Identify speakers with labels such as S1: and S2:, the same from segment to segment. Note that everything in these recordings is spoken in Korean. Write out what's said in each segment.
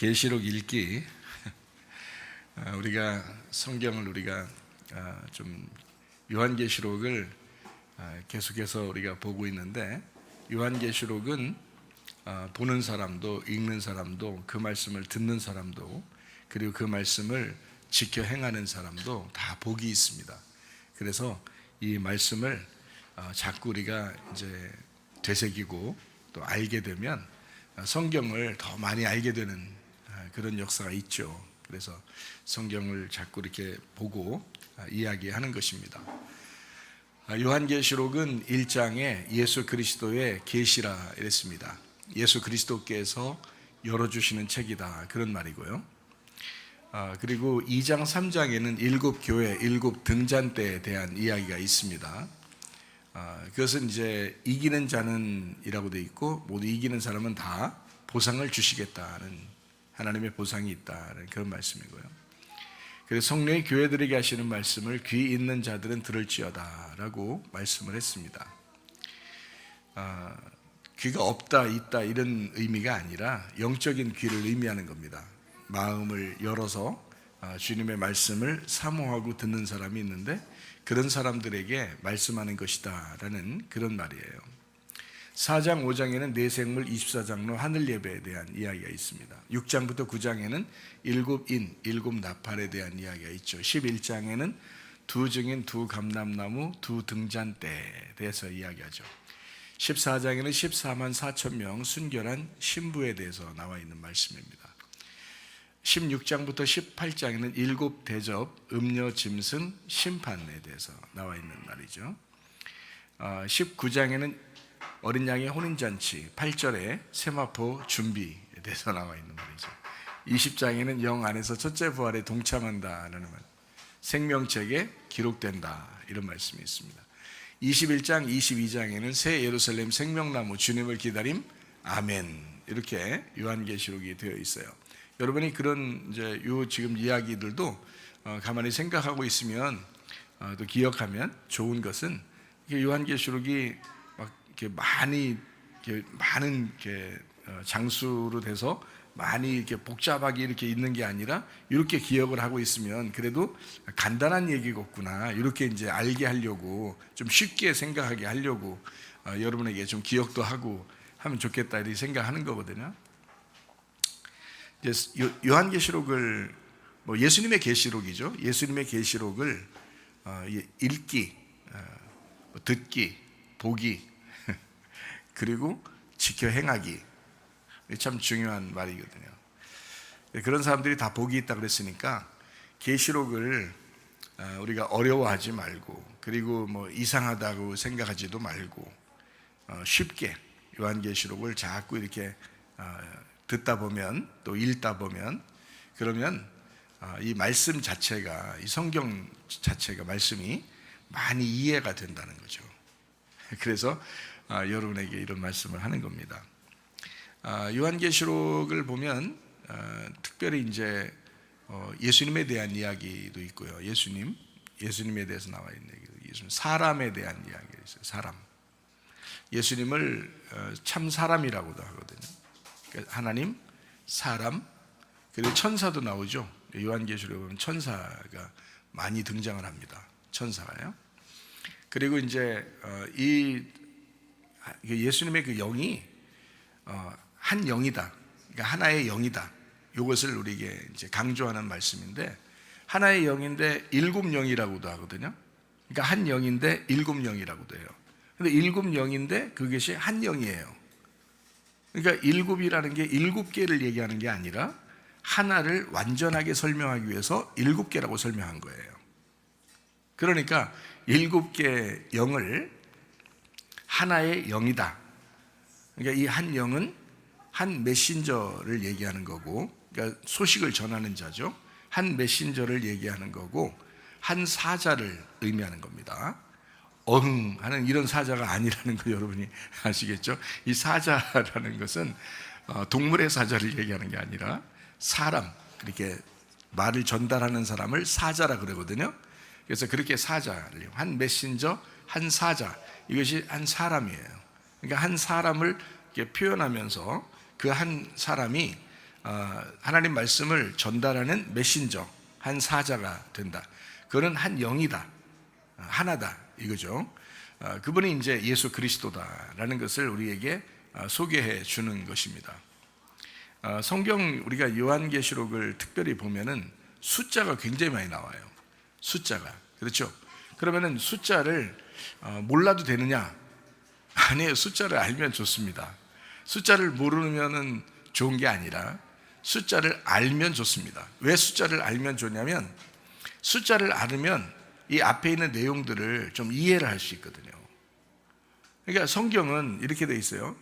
S1: 계시록 읽기. 우리가 성경을 좀 요한계시록을 계속해서 우리가 보고 있는데, 요한계시록은 보는 사람도 읽는 사람도 그 말씀을 듣는 사람도 그리고 그 말씀을 지켜 행하는 사람도 다 복이 있습니다. 그래서 이 말씀을 자꾸 우리가 이제 되새기고 또 알게 되면 성경을 더 많이 알게 되는 그런 역사가 있죠. 그래서 성경을 자꾸 이렇게 보고 이야기하는 것입니다. 요한계시록은 1장에 예수 그리스도의 계시라 이랬습니다. 예수 그리스도께서 열어주시는 책이다, 그런 말이고요. 그리고 2장 3장에는 7교회 7등잔대에 대한 이야기가 있습니다. 그것은 이제 이기는 자는 이라고 되어 있고, 모두 이기는 사람은 다 보상을 주시겠다는 하나님의 보상이 있다는 그런 말씀이고요. 그래서 성령이 교회들에게 하시는 말씀을 귀 있는 자들은 들을지어다 라고 말씀을 했습니다. 귀가 없다 있다 이런 의미가 아니라 영적인 귀를 의미하는 겁니다. 마음을 열어서 주님의 말씀을 사모하고 듣는 사람이 있는데, 그런 사람들에게 말씀하는 것이다 라는 그런 말이에요. 4장 5장에는 내생물, 24장로 하늘 예배에 대한 이야기가 있습니다. 6장부터 9장에는 7인 7나팔에 대한 이야기가 있죠. 11장에는 2증인 2감람나무 2등잔대에 대해서 이야기하죠. 14장에는 14만 4천 명 순결한 신부에 대해서 나와 있는 말씀입니다. 16장부터 18장에는 7대접 음녀 짐승 심판에 대해서 나와 있는 말이죠. 19장에는 어린 양의 혼인잔치 8절에 세마포 준비에 대해서 나와 있는 말이죠. 20장에는 영 안에서 첫째 부활에 동참한다라는 말, 생명책에 기록된다, 이런 말씀이 있습니다. 21장 22장에는 새 예루살렘 생명나무 주님을 기다림 아멘, 이렇게 요한계시록이 되어 있어요. 여러분이 그런 이제 지금 이야기들도 가만히 생각하고 있으면 또 기억하면 좋은 것은, 요한계시록이 많은 장수로 돼서 많이 이렇게 복잡하게 이렇게 있는 게 아니라 이렇게 기억을 하고 있으면 그래도 간단한 얘기겠구나, 이렇게 이제 알게 하려고, 좀 쉽게 생각하게 하려고 여러분에게 좀 기억도 하고 하면 좋겠다 이렇게 생각하는 거거든요. 요한계시록을 예수님의 계시록이죠. 예수님의 계시록을 읽기, 듣기, 보기 그리고 지켜 행하기, 참 중요한 말이거든요. 그런 사람들이 다 복이 있다 그랬으니까 계시록을 우리가 어려워하지 말고, 그리고 이상하다고 생각하지도 말고 쉽게 요한계시록을 자꾸 이렇게 듣다 보면, 또 읽다 보면, 그러면 이 말씀 자체가, 이 성경 자체가, 말씀이 많이 이해가 된다는 거죠. 그래서 여러분에게 이런 말씀을 하는 겁니다. 요한계시록을 보면 특별히 이제 예수님에 대한 이야기도 있고요. 예수님에 대해서 나와 있는 얘기도, 예수님 사람에 대한 이야기가 있어요. 사람, 예수님을 참 사람이라고도 하거든요. 그러니까 하나님, 사람, 그리고 천사도 나오죠. 요한계시록에 보면 천사가 많이 등장을 합니다. 천사가요. 그리고 이제 이 예수님의 그 영이 한 영이다, 그러니까 하나의 영이다, 이것을 우리에게 이제 강조하는 말씀인데, 하나의 영인데 7영이라고도 하거든요. 그러니까 한 영인데 7영이라고도 해요. 근데 7영인데 그것이 한 영이에요. 그러니까 7이라는 게 7개를 얘기하는 게 아니라 하나를 완전하게 설명하기 위해서 7개라고 설명한 거예요. 그러니까 7개의 영을 하나의 영이다. 그러니까 이 한 영은 한 메신저를 얘기하는 거고, 그러니까 소식을 전하는 자죠. 한 메신저를 얘기하는 거고, 한 사자를 의미하는 겁니다. 하는 이런 사자가 아니라는 거 여러분이 아시겠죠? 이 사자라는 것은 동물의 사자를 얘기하는 게 아니라 사람, 그렇게 말을 전달하는 사람을 사자라 그러거든요. 그래서 그렇게 사자를, 한 메신저, 한 사자, 이것이 한 사람이에요. 그러니까 한 사람을 이렇게 표현하면서 그 한 사람이 하나님 말씀을 전달하는 메신저, 한 사자가 된다. 그거는 한 영이다, 하나다 이거죠. 그분이 이제 예수 그리스도다라는 것을 우리에게 소개해 주는 것입니다. 성경 우리가 요한계시록을 특별히 보면은 숫자가 굉장히 많이 나와요. 숫자가, 그렇죠? 그러면은 숫자를 몰라도 되느냐? 아니에요. 숫자를 알면 좋습니다. 숫자를 모르면은 좋은 게 아니라 숫자를 알면 좋습니다. 왜 숫자를 알면 좋냐면, 숫자를 알으면 이 앞에 있는 내용들을 좀 이해를 할 수 있거든요. 그러니까 성경은 이렇게 돼 있어요.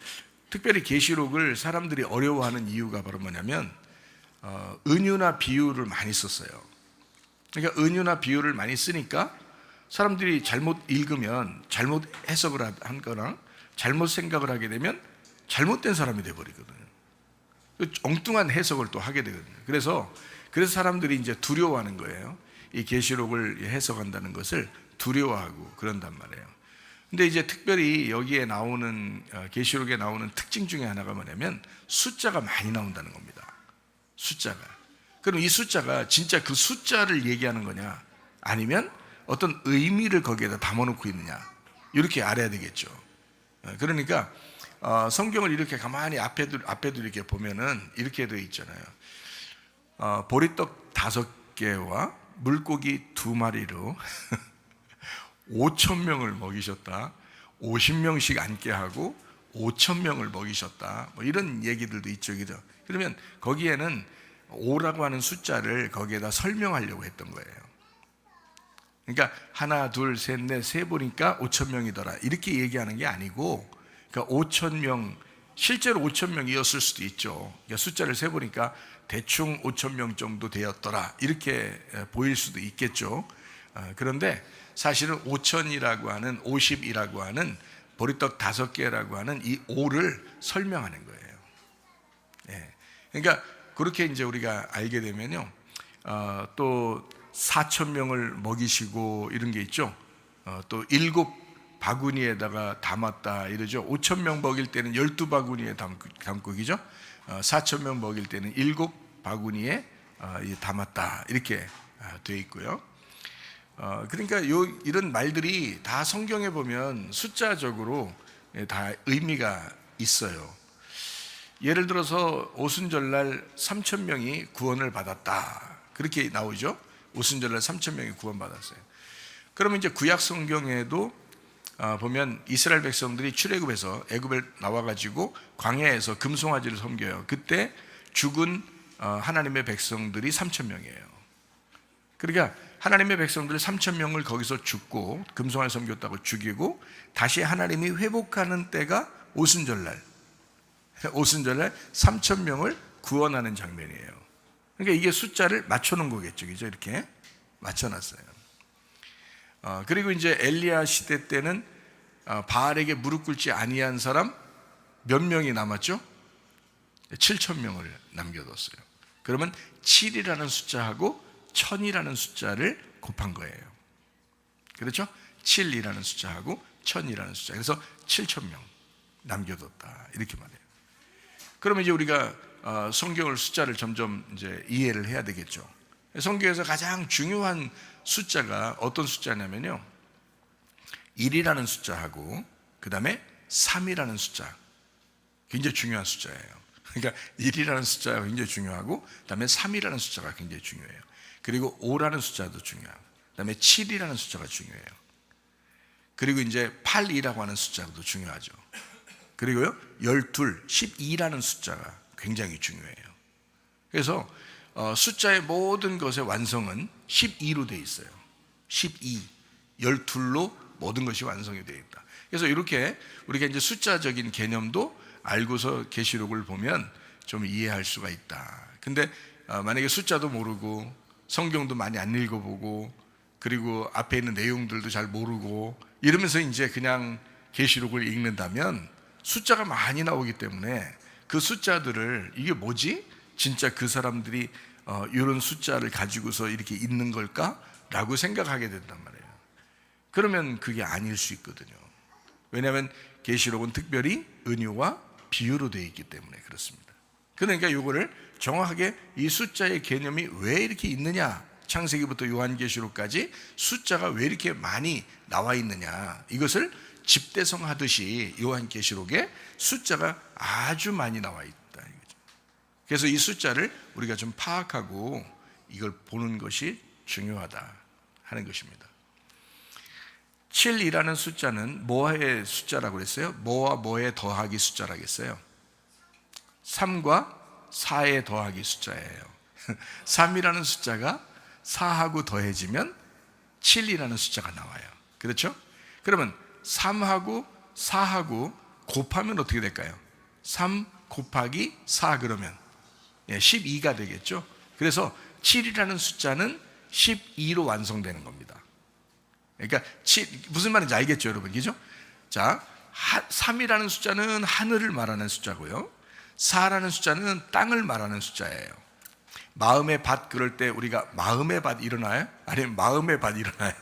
S1: 특별히 계시록을 사람들이 어려워하는 이유가 바로 뭐냐면 은유나 비유를 많이 썼어요. 그러니까 은유나 비유를 많이 쓰니까 사람들이 잘못 읽으면 잘못 해석을 한 거나 잘못 생각을 하게 되면 잘못된 사람이 돼버리거든요. 엉뚱한 해석을 또 하게 되거든요. 그래서 사람들이 이제 두려워하는 거예요. 이 계시록을 해석한다는 것을 두려워하고 그런단 말이에요. 근데 이제 특별히 여기에 나오는 계시록에 나오는 특징 중에 하나가 뭐냐면 숫자가 많이 나온다는 겁니다. 숫자가. 그럼 이 숫자가 진짜 그 숫자를 얘기하는 거냐, 아니면 어떤 의미를 거기에다 담아놓고 있느냐, 이렇게 알아야 되겠죠. 그러니까 성경을 이렇게 가만히 앞에도 이렇게 보면은 이렇게 되어 있잖아요. 보리떡 5개와 물고기 2마리로 5,000명을 먹이셨다, 50명씩 앉게 하고 5,000명을 먹이셨다, 뭐 이런 얘기들도 있죠, 그죠? 그러면 거기에는 5라고 하는 숫자를 거기에다 설명하려고 했던 거예요. 그러니까 하나, 둘, 셋, 넷, 세 보니까 5,000명이더라 이렇게 얘기하는 게 아니고, 그러니까 5,000명, 실제로 5,000명이었을 수도 있죠. 그러니까 숫자를 세 보니까 대충 5,000명 정도 되었더라 이렇게 보일 수도 있겠죠. 그런데 사실은 5,000이라고 하는, 50이라고 하는 보리떡 5개라고 하는 이 5를 설명하는 거예요. 예. 그러니까 그렇게 이제 우리가 알게 되면요, 또 4,000명을 먹이시고 이런 게 있죠. 또 7 바구니에다가 담았다 이러죠. 5,000명 먹일 때는 12바구니에 담고, 그죠? 4,000명 먹일 때는 7 바구니에 담았다 이렇게 되어 있고요. 그러니까 이런 말들이 다 성경에 보면 숫자적으로 다 의미가 있어요. 예를 들어서 오순절날 3,000명이 구원을 받았다 그렇게 나오죠. 오순절날 3,000명이 구원받았어요. 그러면 이제 구약 성경에도 보면 이스라엘 백성들이 출애굽에서 애굽에 나와가지고 광야에서 금송아지를 섬겨요. 그때 죽은 하나님의 백성들이 3,000명이에요. 그러니까 하나님의 백성들 3,000명을 거기서 죽고 금송아지 섬겼다고 죽이고 다시 하나님이 회복하는 때가 오순절날 3,000명을 구원하는 장면이에요. 그러니까 이게 숫자를 맞춰놓은 거겠죠, 그죠? 이렇게 맞춰놨어요. 그리고 이제 엘리야 시대 때는 바알에게 무릎 꿇지 아니한 사람 몇 명이 남았죠? 7,000명을 남겨뒀어요. 그러면 7이라는 숫자하고 1,000이라는 숫자를 곱한 거예요. 그렇죠? 7이라는 숫자하고 1,000이라는 숫자. 그래서 7,000명 남겨뒀다 이렇게 말해요. 그러면 이제 우리가 성경을 숫자를 점점 이제 이해를 해야 되겠죠. 성경에서 가장 중요한 숫자가 어떤 숫자냐면요, 1이라는 숫자하고 그 다음에 3이라는 숫자, 굉장히 중요한 숫자예요. 그러니까 1이라는 숫자가 굉장히 중요하고 그 다음에 3이라는 숫자가 굉장히 중요해요. 그리고 5라는 숫자도 중요하고 그 다음에 7이라는 숫자가 중요해요. 그리고 이제 8이라고 하는 숫자도 중요하죠. 그리고요 12, 12라는 숫자가 굉장히 중요해요. 그래서 숫자의 모든 것의 완성은 12로 되어 있어요. 12, 12로 모든 것이 완성이 되어 있다. 그래서 이렇게 우리가 이제 숫자적인 개념도 알고서 계시록을 보면 좀 이해할 수가 있다. 근데 만약에 숫자도 모르고 성경도 많이 안 읽어보고 그리고 앞에 있는 내용들도 잘 모르고 이러면서 이제 그냥 계시록을 읽는다면 숫자가 많이 나오기 때문에 그 숫자들을 이게 뭐지? 진짜 그 사람들이 이런 숫자를 가지고서 이렇게 있는 걸까? 라고 생각하게 된단 말이에요. 그러면 그게 아닐 수 있거든요. 왜냐하면 계시록은 특별히 은유와 비유로 되어 있기 때문에 그렇습니다. 그러니까 이거를 정확하게 이 숫자의 개념이 왜 이렇게 있느냐, 창세기부터 요한계시록까지 숫자가 왜 이렇게 많이 나와 있느냐, 이것을 집대성하듯이 요한계시록에 숫자가 아주 많이 나와 있다. 그래서 이 숫자를 우리가 좀 파악하고 이걸 보는 것이 중요하다 하는 것입니다. 7이라는 숫자는 뭐의 숫자라고 그랬어요? 뭐와 뭐의 더하기 숫자라고 했어요? 3과 4의 더하기 숫자예요. 3이라는 숫자가 4하고 더해지면 7이라는 숫자가 나와요. 그렇죠? 그러면 3하고 4하고 곱하면 어떻게 될까요? 3 곱하기 4 그러면 12가 되겠죠. 그래서 7이라는 숫자는 12로 완성되는 겁니다. 그러니까 무슨 말인지 알겠죠, 여러분? 그죠? 자, 3이라는 숫자는 하늘을 말하는 숫자고요, 4라는 숫자는 땅을 말하는 숫자예요. 마음의 밭 그럴 때 우리가 마음의 밭 일어나요? 아니면 마음의 밭 일어나요?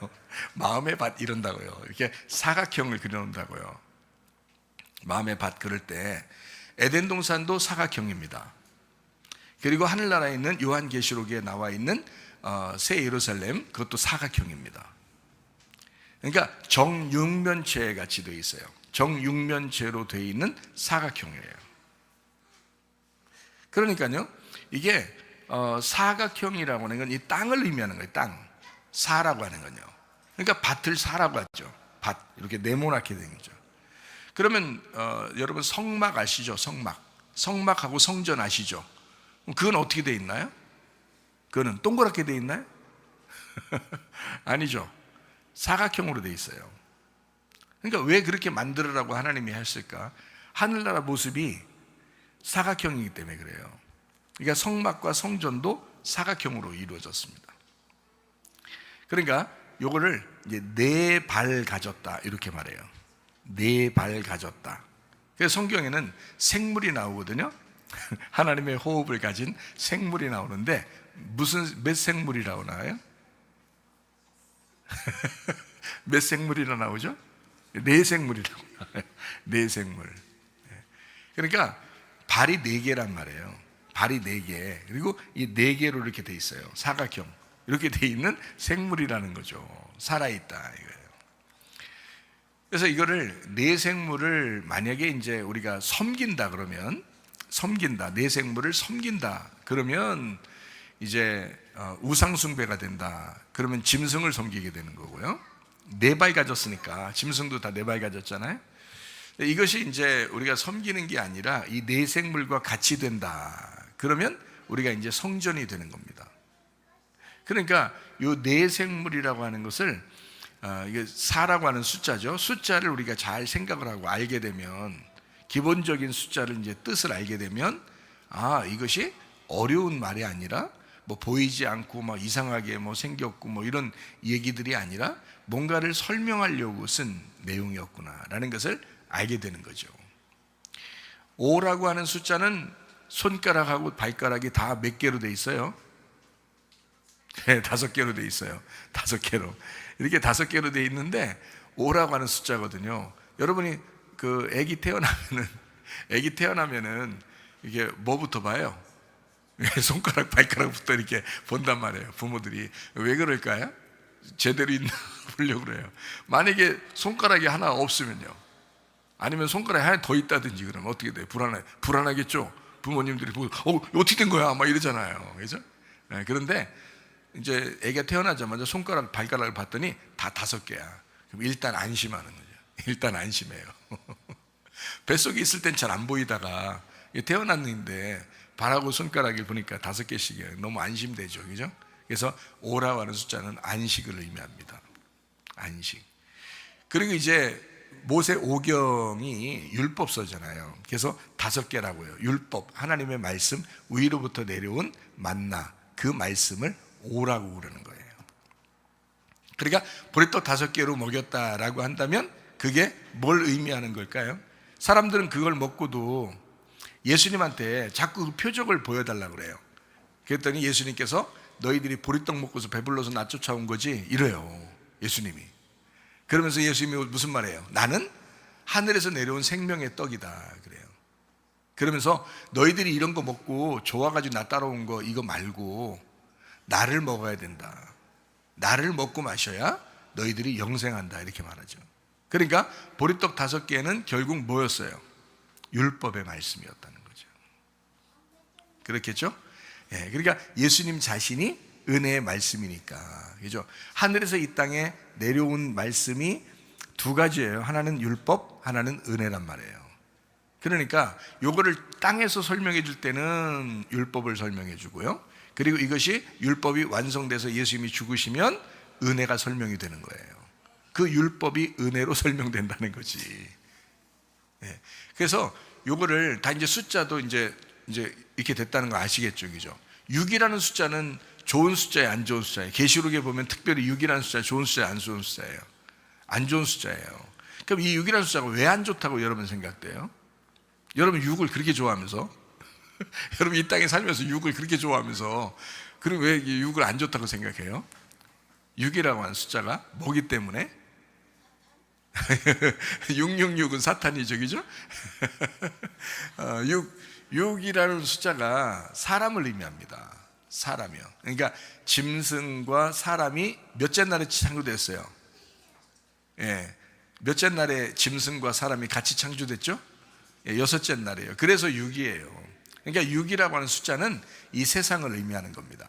S1: 마음의 밭 이런다고요. 이렇게 사각형을 그려놓는다고요. 마음의 밭 그럴 때 에덴 동산도 사각형입니다. 그리고 하늘나라에 있는 요한계시록에 나와 있는 새 예루살렘, 그것도 사각형입니다. 그러니까 정육면체 같이 되어 있어요. 정육면체로 되어 있는 사각형이에요. 그러니까요, 이게 사각형이라고 하는 건 이 땅을 의미하는 거예요. 땅, 사라고 하는 건요. 그러니까 밭을 사라고 하죠. 밭, 이렇게 네모나게 된 거죠. 그러면 여러분 성막 아시죠? 성막하고 성전 아시죠? 그건 어떻게 돼 있나요? 그거는 동그랗게 돼 있나요? 아니죠. 사각형으로 돼 있어요. 그러니까 왜 그렇게 만들으라고 하나님이 했을까? 하늘나라 모습이 사각형이기 때문에 그래요. 그러니까 성막과 성전도 사각형으로 이루어졌습니다. 그러니까 요거를 이제 4발 가졌다 이렇게 말해요. 4발 가졌다. 그래서 성경에는 생물이 나오거든요. 하나님의 호흡을 가진 생물이 나오는데 몇 생물이라고 나와요? 몇 생물이나 나오죠? 4생물이라고 나와요. 4생물. 그러니까 발이 4개란 말이에요. 발이 4개. 그리고 이 4개로 이렇게 돼 있어요. 사각형. 이렇게 돼 있는 생물이라는 거죠. 살아있다 이거예요. 그래서 이거를 4생물을 만약에 이제 우리가 섬긴다 그러면, 섬긴다, 4생물을 섬긴다 그러면 이제 우상숭배가 된다 그러면 짐승을 섬기게 되는 거고요. 4발 가졌으니까 짐승도 다 4발 가졌잖아요. 이것이 이제 우리가 섬기는 게 아니라 이 4생물과 같이 된다 그러면 우리가 이제 성전이 되는 겁니다. 그러니까 이 4생물이라고 하는 것을 이게 4라고 하는 숫자죠. 숫자를 우리가 잘 생각을 하고 알게 되면, 기본적인 숫자를 이제 뜻을 알게 되면, 이것이 어려운 말이 아니라 뭐 보이지 않고 막 이상하게 뭐 생겼고 뭐 이런 얘기들이 아니라 뭔가를 설명하려고 쓴 내용이었구나라는 것을 알게 되는 거죠. 5라고 하는 숫자는 손가락하고 발가락이 다 몇 개로 돼 있어요? 네, 5개로 돼 있어요. 5개로. 이렇게 5개로 돼 있는데 5라고 하는 숫자거든요. 여러분이 그 아기 태어나면은 이게 뭐부터 봐요? 손가락, 발가락부터 이렇게 본단 말이에요. 부모들이. 왜 그럴까요? 제대로 있나 보려고 그래요. 만약에 손가락이 하나 없으면요, 아니면 손가락이 하나 더 있다든지 그러면 어떻게 돼요? 불안하겠죠? 부모님들이 보고 어떻게 된 거야? 막 이러잖아요. 그죠? 네, 그런데 이제 애가 태어나자마자 손가락, 발가락을 봤더니 다 5개야. 그럼 일단 안심하는 거죠. 일단 안심해요. 뱃속에 있을 땐 잘 안 보이다가 태어났는데 발하고 손가락을 보니까 5개씩이에요. 너무 안심되죠. 그죠? 그래서 5라고 하는 숫자는 안식을 의미합니다. 안식. 그리고 이제 모세 오경이 율법서잖아요. 그래서 5개라고요. 율법, 하나님의 말씀, 위로부터 내려온 만나, 그 말씀을 5라고 그러는 거예요. 그러니까 보리떡 5개로 먹였다라고 한다면 그게 뭘 의미하는 걸까요? 사람들은 그걸 먹고도 예수님한테 자꾸 그 표적을 보여달라고 그래요. 그랬더니 예수님께서 너희들이 보리떡 먹고서 배불러서 나 쫓아온 거지? 이래요, 예수님이. 그러면서 예수님이 무슨 말이에요? 나는 하늘에서 내려온 생명의 떡이다 그래요. 그러면서 너희들이 이런 거 먹고 좋아가지고 나 따라온 거 이거 말고 나를 먹어야 된다. 나를 먹고 마셔야 너희들이 영생한다. 이렇게 말하죠. 그러니까 보리떡 5개는 결국 뭐였어요? 율법의 말씀이었다는 거죠. 그렇겠죠? 예, 그러니까 예수님 자신이 은혜의 말씀이니까. 그죠? 하늘에서 이 땅에 내려온 말씀이 2가지예요. 하나는 율법, 하나는 은혜란 말이에요. 그러니까 요거를 땅에서 설명해 줄 때는 율법을 설명해 주고요. 그리고 이것이 율법이 완성돼서 예수님이 죽으시면 은혜가 설명이 되는 거예요. 그 율법이 은혜로 설명된다는 거지. 예. 그래서 요거를 다 이제 숫자도 이제 이렇게 됐다는 거 아시겠죠, 그죠? 6이라는 숫자는 좋은 숫자예요, 안 좋은 숫자예요? 계시록에 보면 특별히 6이라는 숫자 좋은 숫자예요, 안 좋은 숫자예요? 안 좋은 숫자예요. 그럼 이 6이라는 숫자가 왜 안 좋다고 여러분 생각돼요? 여러분 6을 그렇게 좋아하면서 여러분 이 땅에 살면서 6을 그렇게 좋아하면서 그럼 왜 6을 안 좋다고 생각해요? 6이라고 하는 숫자가 뭐기 때문에? 666은 사탄이죠, 그죠? 6이라는 숫자가 사람을 의미합니다. 사람이요. 그러니까 짐승과 사람이 몇째 날에 창조됐어요? 예, 몇째 날에 짐승과 사람이 같이 창조됐죠? 예, 6째 날이에요. 그래서 6이에요. 그러니까 6이라고 하는 숫자는 이 세상을 의미하는 겁니다.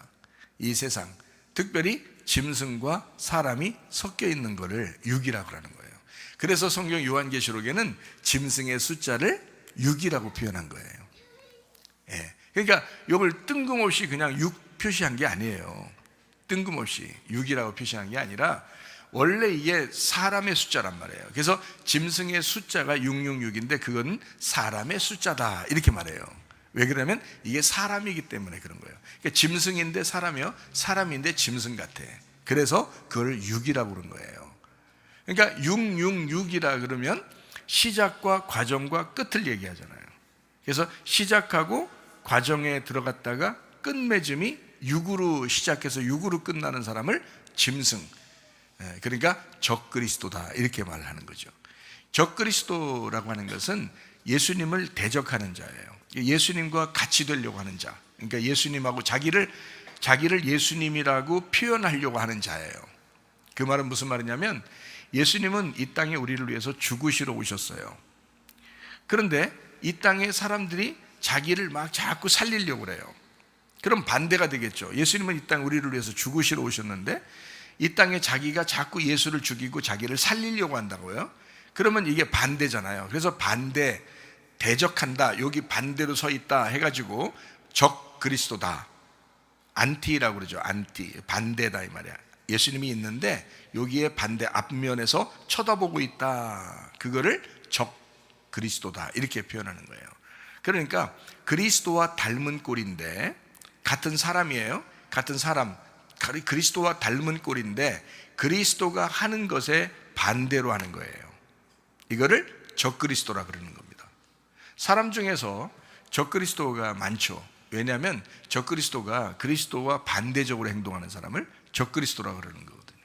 S1: 이 세상, 특별히 짐승과 사람이 섞여 있는 것을 6이라고 하는 거예요. 그래서 성경 요한계시록에는 짐승의 숫자를 6이라고 표현한 거예요. 예, 그러니까 이걸 뜬금없이 그냥 6 표시한 게 아니에요. 뜬금없이 6이라고 표시한 게 아니라 원래 이게 사람의 숫자란 말이에요. 그래서 짐승의 숫자가 666인데 그건 사람의 숫자다 이렇게 말해요. 왜 그러냐면 이게 사람이기 때문에 그런 거예요. 그러니까 짐승인데 사람이요, 사람인데 짐승 같아. 그래서 그걸 6이라고 그런 거예요. 그러니까 666이라 그러면 시작과 과정과 끝을 얘기하잖아요. 그래서 시작하고 과정에 들어갔다가 끝맺음이 6으로 시작해서 6으로 끝나는 사람을 짐승, 그러니까 적그리스도다 이렇게 말을 하는 거죠. 적그리스도라고 하는 것은 예수님을 대적하는 자예요. 예수님과 같이 되려고 하는 자, 그러니까 예수님하고 자기를 예수님이라고 표현하려고 하는 자예요. 그 말은 무슨 말이냐면 예수님은 이 땅에 우리를 위해서 죽으시러 오셨어요. 그런데 이 땅에 사람들이 자기를 막 자꾸 살리려고 그래요. 그럼 반대가 되겠죠. 예수님은 이 땅에 우리를 위해서 죽으시러 오셨는데 이 땅에 자기가 자꾸 예수를 죽이고 자기를 살리려고 한다고요? 그러면 이게 반대잖아요. 그래서 반대, 대적한다, 여기 반대로 서 있다 해가지고 적 그리스도다, 안티라고 그러죠. 안티, 반대다 이 말이야. 예수님이 있는데 여기에 반대 앞면에서 쳐다보고 있다, 그거를 적 그리스도다 이렇게 표현하는 거예요. 그러니까 그리스도와 닮은 꼴인데 같은 사람이에요. 같은 사람, 그리스도와 닮은 꼴인데 그리스도가 하는 것에 반대로 하는 거예요. 이거를 적그리스도라 그러는 겁니다. 사람 중에서 적그리스도가 많죠. 왜냐하면 적그리스도가 그리스도와 반대적으로 행동하는 사람을 적그리스도라 그러는 거거든요.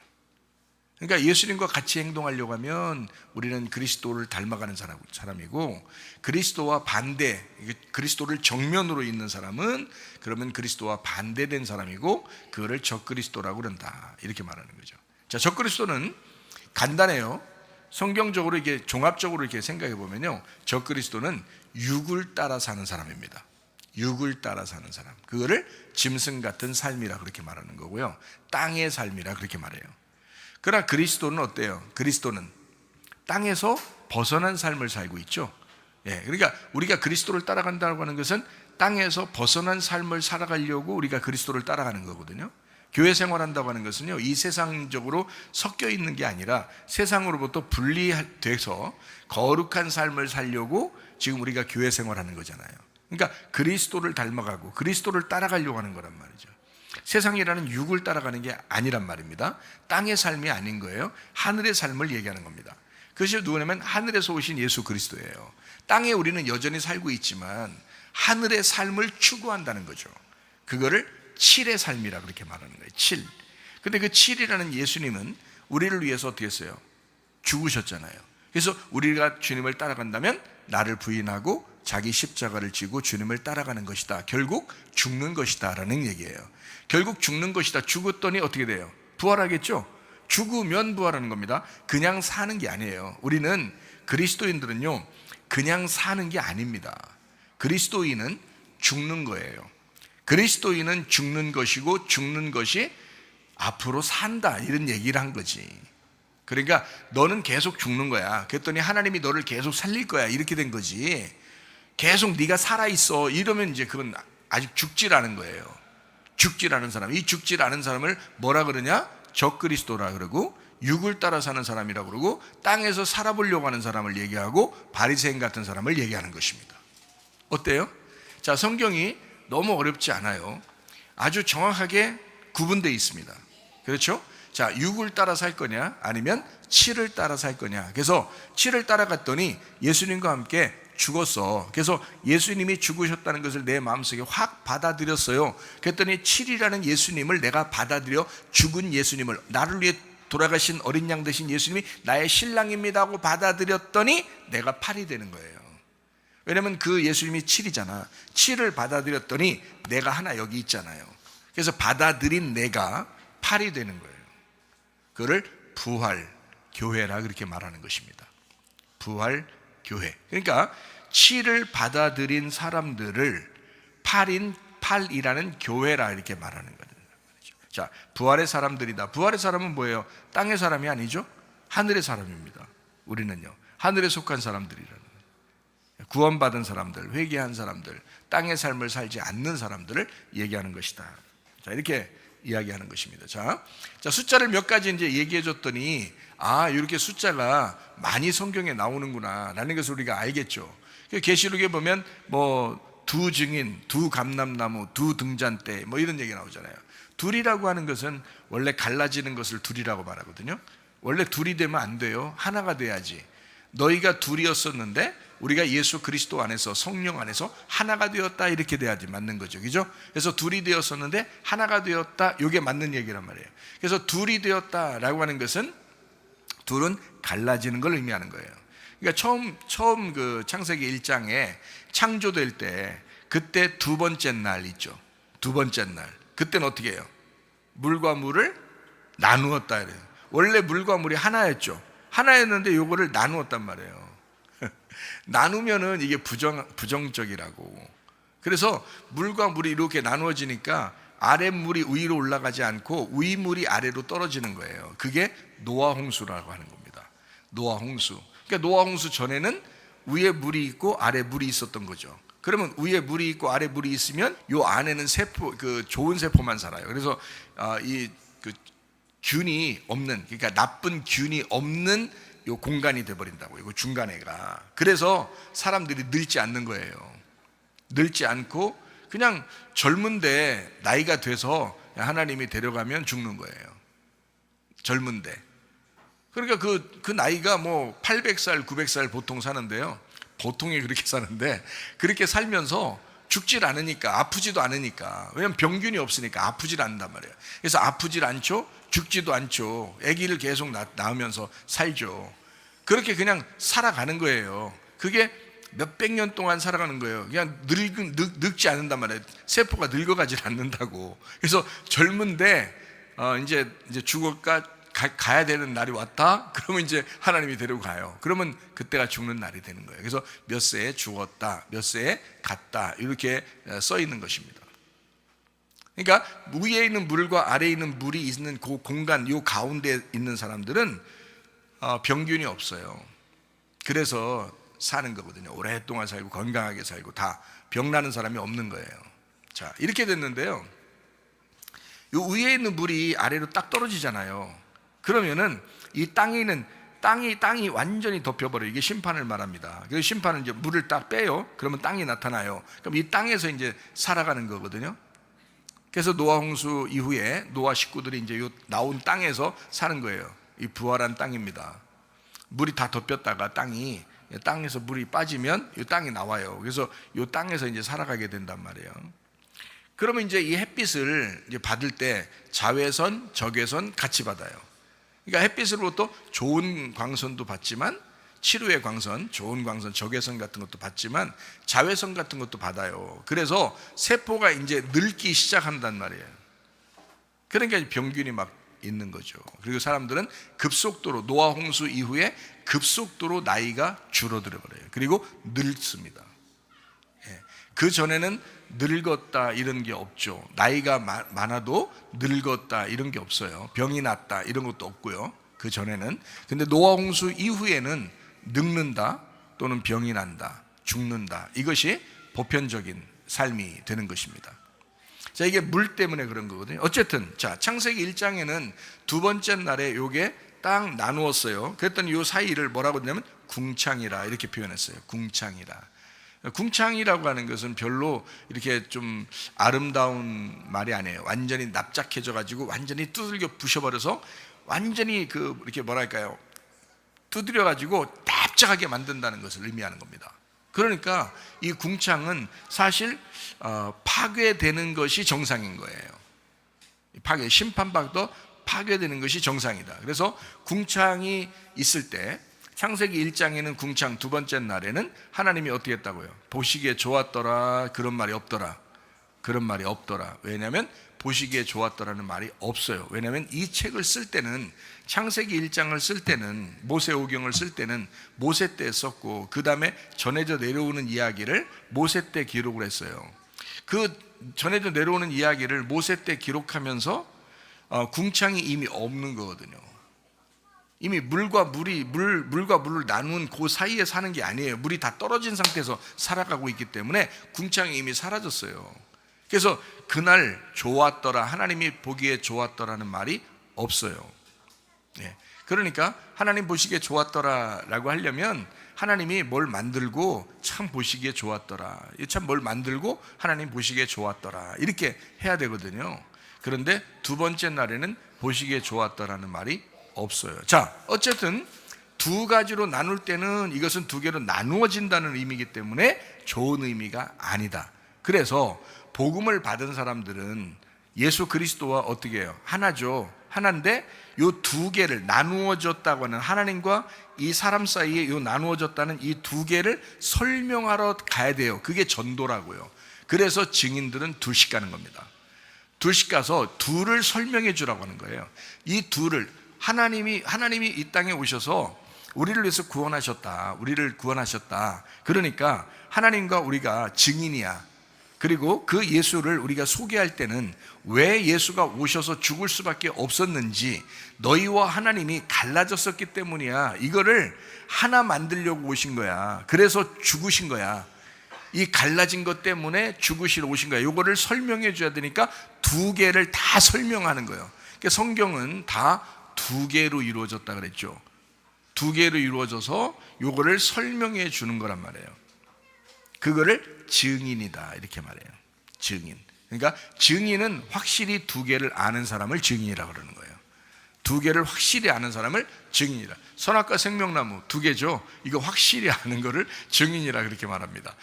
S1: 그러니까 예수님과 같이 행동하려고 하면 우리는 그리스도를 닮아가는 사람이고, 그리스도와 반대, 그리스도를 정면으로 있는 사람은 그러면 그리스도와 반대된 사람이고 그거를 적그리스도라고 그런다 이렇게 말하는 거죠. 자, 적그리스도는 간단해요. 성경적으로 이게 종합적으로 이렇게 생각해 보면요, 적그리스도는 육을 따라 사는 사람입니다. 육을 따라 사는 사람, 그거를 짐승 같은 삶이라 그렇게 말하는 거고요, 땅의 삶이라 그렇게 말해요. 그러나 그리스도는 어때요? 그리스도는 땅에서 벗어난 삶을 살고 있죠. 예, 그러니까 우리가 그리스도를 따라간다고 하는 것은 땅에서 벗어난 삶을 살아가려고 우리가 그리스도를 따라가는 거거든요. 교회 생활한다고 하는 것은요, 이 세상적으로 섞여 있는 게 아니라 세상으로부터 분리돼서 거룩한 삶을 살려고 지금 우리가 교회 생활하는 거잖아요. 그러니까 그리스도를 닮아가고 그리스도를 따라가려고 하는 거란 말이죠. 세상이라는 육을 따라가는 게 아니란 말입니다. 땅의 삶이 아닌 거예요. 하늘의 삶을 얘기하는 겁니다. 그것이 누구냐면 하늘에서 오신 예수 그리스도예요. 땅에 우리는 여전히 살고 있지만 하늘의 삶을 추구한다는 거죠. 그거를 7의 삶이라 그렇게 말하는 거예요. 7. 근데 그 7이라는 예수님은 우리를 위해서 어떻게 했어요? 죽으셨잖아요. 그래서 우리가 주님을 따라간다면 나를 부인하고 자기 십자가를 지고 주님을 따라가는 것이다. 결국 죽는 것이다 라는 얘기예요. 결국 죽는 것이다. 죽었더니 어떻게 돼요? 부활하겠죠? 죽으면 부활하는 겁니다. 그냥 사는 게 아니에요. 우리는 그리스도인들은요, 그냥 사는 게 아닙니다. 그리스도인은 죽는 거예요. 그리스도인은 죽는 것이고 죽는 것이 앞으로 산다 이런 얘기를 한 거지. 그러니까 너는 계속 죽는 거야. 그랬더니 하나님이 너를 계속 살릴 거야 이렇게 된 거지. 계속 네가 살아있어 이러면 이제 그건 아직 죽질 않은 거예요. 죽질 않은 사람, 이 죽질 않은 사람을 뭐라 그러냐? 적그리스도라 그러고 육을 따라 사는 사람이라 그러고 땅에서 살아보려고 하는 사람을 얘기하고 바리새인 같은 사람을 얘기하는 것입니다. 어때요? 자, 성경이 너무 어렵지 않아요. 아주 정확하게 구분되어 있습니다. 그렇죠? 자, 육을 따라 살 거냐 아니면 칠을 따라 살 거냐. 그래서 칠을 따라갔더니 예수님과 함께 죽었어. 그래서 예수님이 죽으셨다는 것을 내 마음속에 확 받아들였어요. 그랬더니 칠이라는 예수님을 내가 받아들여 죽은 예수님을, 나를 위해 돌아가신 어린 양 되신 예수님이 나의 신랑입니다 하고 받아들였더니 내가 8이 되는 거예요. 왜냐면 그 예수님이 7이잖아. 7을 받아들였더니 내가 하나 여기 있잖아요. 그래서 받아들인 내가 8이 되는 거예요. 그거를 부활교회라 그렇게 말하는 것입니다. 부활교회. 그러니까 7을 받아들인 사람들을 8이라는 교회라 이렇게 말하는 거예요. 자, 부활의 사람들이다. 부활의 사람은 뭐예요? 땅의 사람이 아니죠? 하늘의 사람입니다. 우리는요, 하늘에 속한 사람들이라는 거예요. 구원받은 사람들, 회개한 사람들, 땅의 삶을 살지 않는 사람들을 얘기하는 것이다. 자, 이렇게 이야기하는 것입니다. 자, 숫자를 몇 가지 이제 얘기해 줬더니 이렇게 숫자가 많이 성경에 나오는구나 라는 것을 우리가 알겠죠. 계시록에 보면 두 증인, 두 감람나무, 두 등잔대 이런 얘기 나오잖아요. 둘이라고 하는 것은 원래 갈라지는 것을 둘이라고 말하거든요. 원래 둘이 되면 안 돼요. 하나가 돼야지. 너희가 둘이었었는데 우리가 예수 그리스도 안에서, 성령 안에서 하나가 되었다 이렇게 돼야지 맞는 거죠. 그죠? 그래서 둘이 되었었는데 하나가 되었다, 이게 맞는 얘기란 말이에요. 그래서 둘이 되었다라고 하는 것은 둘은 갈라지는 걸 의미하는 거예요. 그러니까 처음 그 창세기 1장에 창조될 때 그때 두 번째 날 있죠. 두 번째 날. 그때는 어떻게 해요? 물과 물을 나누었다 이래요. 원래 물과 물이 하나였죠. 하나였는데 요거를 나누었단 말이에요. 나누면은 이게 부정적이라고. 그래서 물과 물이 이렇게 나누어지니까 아랫물이 위로 올라가지 않고 위물이 아래로 떨어지는 거예요. 그게 노아 홍수라고 하는 겁니다. 노아 홍수. 그러니까 노아 홍수 전에는 위에 물이 있고 아래 물이 있었던 거죠. 그러면 위에 물이 있고 아래 물이 있으면 요 안에는 세포, 그 좋은 세포만 살아요. 그래서 그 균이 없는, 그러니까 나쁜 균이 없는 요 공간이 돼버린다고. 이거 중간에가. 그래서 사람들이 늙지 않는 거예요. 늙지 않고 그냥 젊은데 나이가 돼서 하나님이 데려가면 죽는 거예요. 젊은데. 그러니까 그 나이가 800살, 900살 보통 사는데요. 보통이 그렇게 사는데 그렇게 살면서 죽질 않으니까, 아프지도 않으니까. 왜냐면 병균이 없으니까 아프질 않는단 말이에요. 그래서 아프질 않죠. 죽지도 않죠. 아기를 계속 낳으면서 살죠. 그렇게 그냥 살아가는 거예요. 그게 몇백 년 동안 살아가는 거예요. 그냥 늙지 않는단 말이에요. 세포가 늙어가질 않는다고. 그래서 젊은데 이제 가야 되는 날이 왔다? 그러면 이제 하나님이 데리고 가요. 그러면 그때가 죽는 날이 되는 거예요. 그래서 몇 세에 죽었다, 몇 세에 갔다 이렇게 써 있는 것입니다. 그러니까 위에 있는 물과 아래에 있는 물이 있는 그 공간, 요 가운데 있는 사람들은 병균이 없어요. 그래서 사는 거거든요. 오랫동안 살고 건강하게 살고 다 병나는 사람이 없는 거예요. 자, 이렇게 됐는데요. 요 위에 있는 물이 아래로 딱 떨어지잖아요. 그러면은 이 땅에 있는 땅이 완전히 덮여버려요. 이게 심판을 말합니다. 그래서 심판은 이제 물을 딱 빼요. 그러면 땅이 나타나요. 그럼 이 땅에서 이제 살아가는 거거든요. 그래서 노아 홍수 이후에 노아 식구들이 이제 요 나온 땅에서 사는 거예요. 이 부활한 땅입니다. 물이 다 덮였다가 땅에서 물이 빠지면 이 땅이 나와요. 그래서 이 땅에서 이제 살아가게 된단 말이에요. 그러면 이제 이 햇빛을 이제 받을 때 자외선, 적외선 같이 받아요. 그러니까 햇빛으로부터 좋은 광선도 받지만 치루의 광선, 좋은 광선, 적외선 같은 것도 받지만 자외선 같은 것도 받아요. 그래서 세포가 이제 늙기 시작한단 말이에요. 그러니까 병균이 막 있는 거죠. 그리고 사람들은 급속도로, 노아 홍수 이후에 급속도로 나이가 줄어들어 버려요. 그리고 늙습니다. 그 전에는 늙었다 이런 게 없죠. 나이가 많아도 늙었다 이런 게 없어요. 병이 났다 이런 것도 없고요. 그 전에는. 근데 노아 홍수 이후에는 늙는다 또는 병이 난다, 죽는다, 이것이 보편적인 삶이 되는 것입니다. 자, 이게 물 때문에 그런 거거든요. 어쨌든 자, 창세기 1장에는 두 번째 날에 요게 딱 나누었어요. 그랬더니 요 사이를 뭐라고 했냐면 궁창이라 이렇게 표현했어요. 궁창이라. 궁창이라고 하는 것은 별로 이렇게 좀 아름다운 말이 아니에요. 완전히 납작해져 가지고 완전히 두들겨 부셔버려서 완전히 이렇게 뭐랄까요, 두드려 가지고 납작하게 만든다는 것을 의미하는 겁니다. 그러니까 이 궁창은 사실 파괴되는 것이 정상인 거예요. 심판받도 파괴되는 것이 정상이다. 그래서 궁창이 있을 때 창세기 1장에는 궁창 두 번째 날에는 하나님이 어떻게 했다고요? 보시기에 좋았더라 그런 말이 없더라. 그런 말이 없더라. 왜냐하면 보시기에 좋았더라는 말이 없어요. 왜냐하면 이 책을 쓸 때는, 창세기 1장을 쓸 때는, 모세오경을 쓸 때는 모세 때 썼고, 그 다음에 전해져 내려오는 이야기를 모세 때 기록을 했어요. 그 전해져 내려오는 이야기를 모세 때 기록하면서 궁창이 이미 없는 거거든요. 이미 물과 물을 나눈 그 사이에 사는 게 아니에요. 물이 다 떨어진 상태에서 살아가고 있기 때문에 궁창이 이미 사라졌어요. 그래서 그날 좋았더라, 하나님이 보기에 좋았더라는 말이 없어요. 그러니까 하나님 보시기에 좋았더라라고 하려면 하나님이 뭘 만들고 참 보시기에 좋았더라, 참 뭘 만들고 하나님 보시기에 좋았더라 이렇게 해야 되거든요. 그런데 두 번째 날에는 보시기에 좋았더라는 말이 없어요. 자, 어쨌든 두 가지로 나눌 때는 이것은 두 개로 나누어진다는 의미이기 때문에 좋은 의미가 아니다. 그래서 복음을 받은 사람들은 예수 그리스도와 어떻게 해요? 하나죠. 하나인데 요 두 개를 나누어졌다고 하는, 하나님과 이 사람 사이에 요 나누어졌다는 이 두 개를 설명하러 가야 돼요. 그게 전도라고요. 그래서 증인들은 둘씩 가는 겁니다. 둘씩 가서 둘을 설명해 주라고 하는 거예요. 이 둘을 하나님이 이 땅에 오셔서 우리를 위해서 구원하셨다. 우리를 구원하셨다. 그러니까 하나님과 우리가 증인이야. 그리고 그 예수를 우리가 소개할 때는 왜 예수가 오셔서 죽을 수밖에 없었는지, 너희와 하나님이 갈라졌었기 때문이야. 이거를 하나 만들려고 오신 거야. 그래서 죽으신 거야. 이 갈라진 것 때문에 죽으시러 오신 거야. 이거를 설명해 줘야 되니까 두 개를 다 설명하는 거예요. 그러니까 성경은 다 두 개로 이루어졌다 그랬죠. 두 개로 이루어져서 이거를 설명해 주는 거란 말이에요. 그거를 증인이다 이렇게 말해요. 증인. 그러니까 증인은 확실히 두 개를 아는 사람을 증인이라고 그러는 거예요. 두 개를 확실히 아는 사람을 증인이라. 선악과 생명나무 두 개죠. 이거 확실히 아는 거를 증인이라 그렇게 말합니다.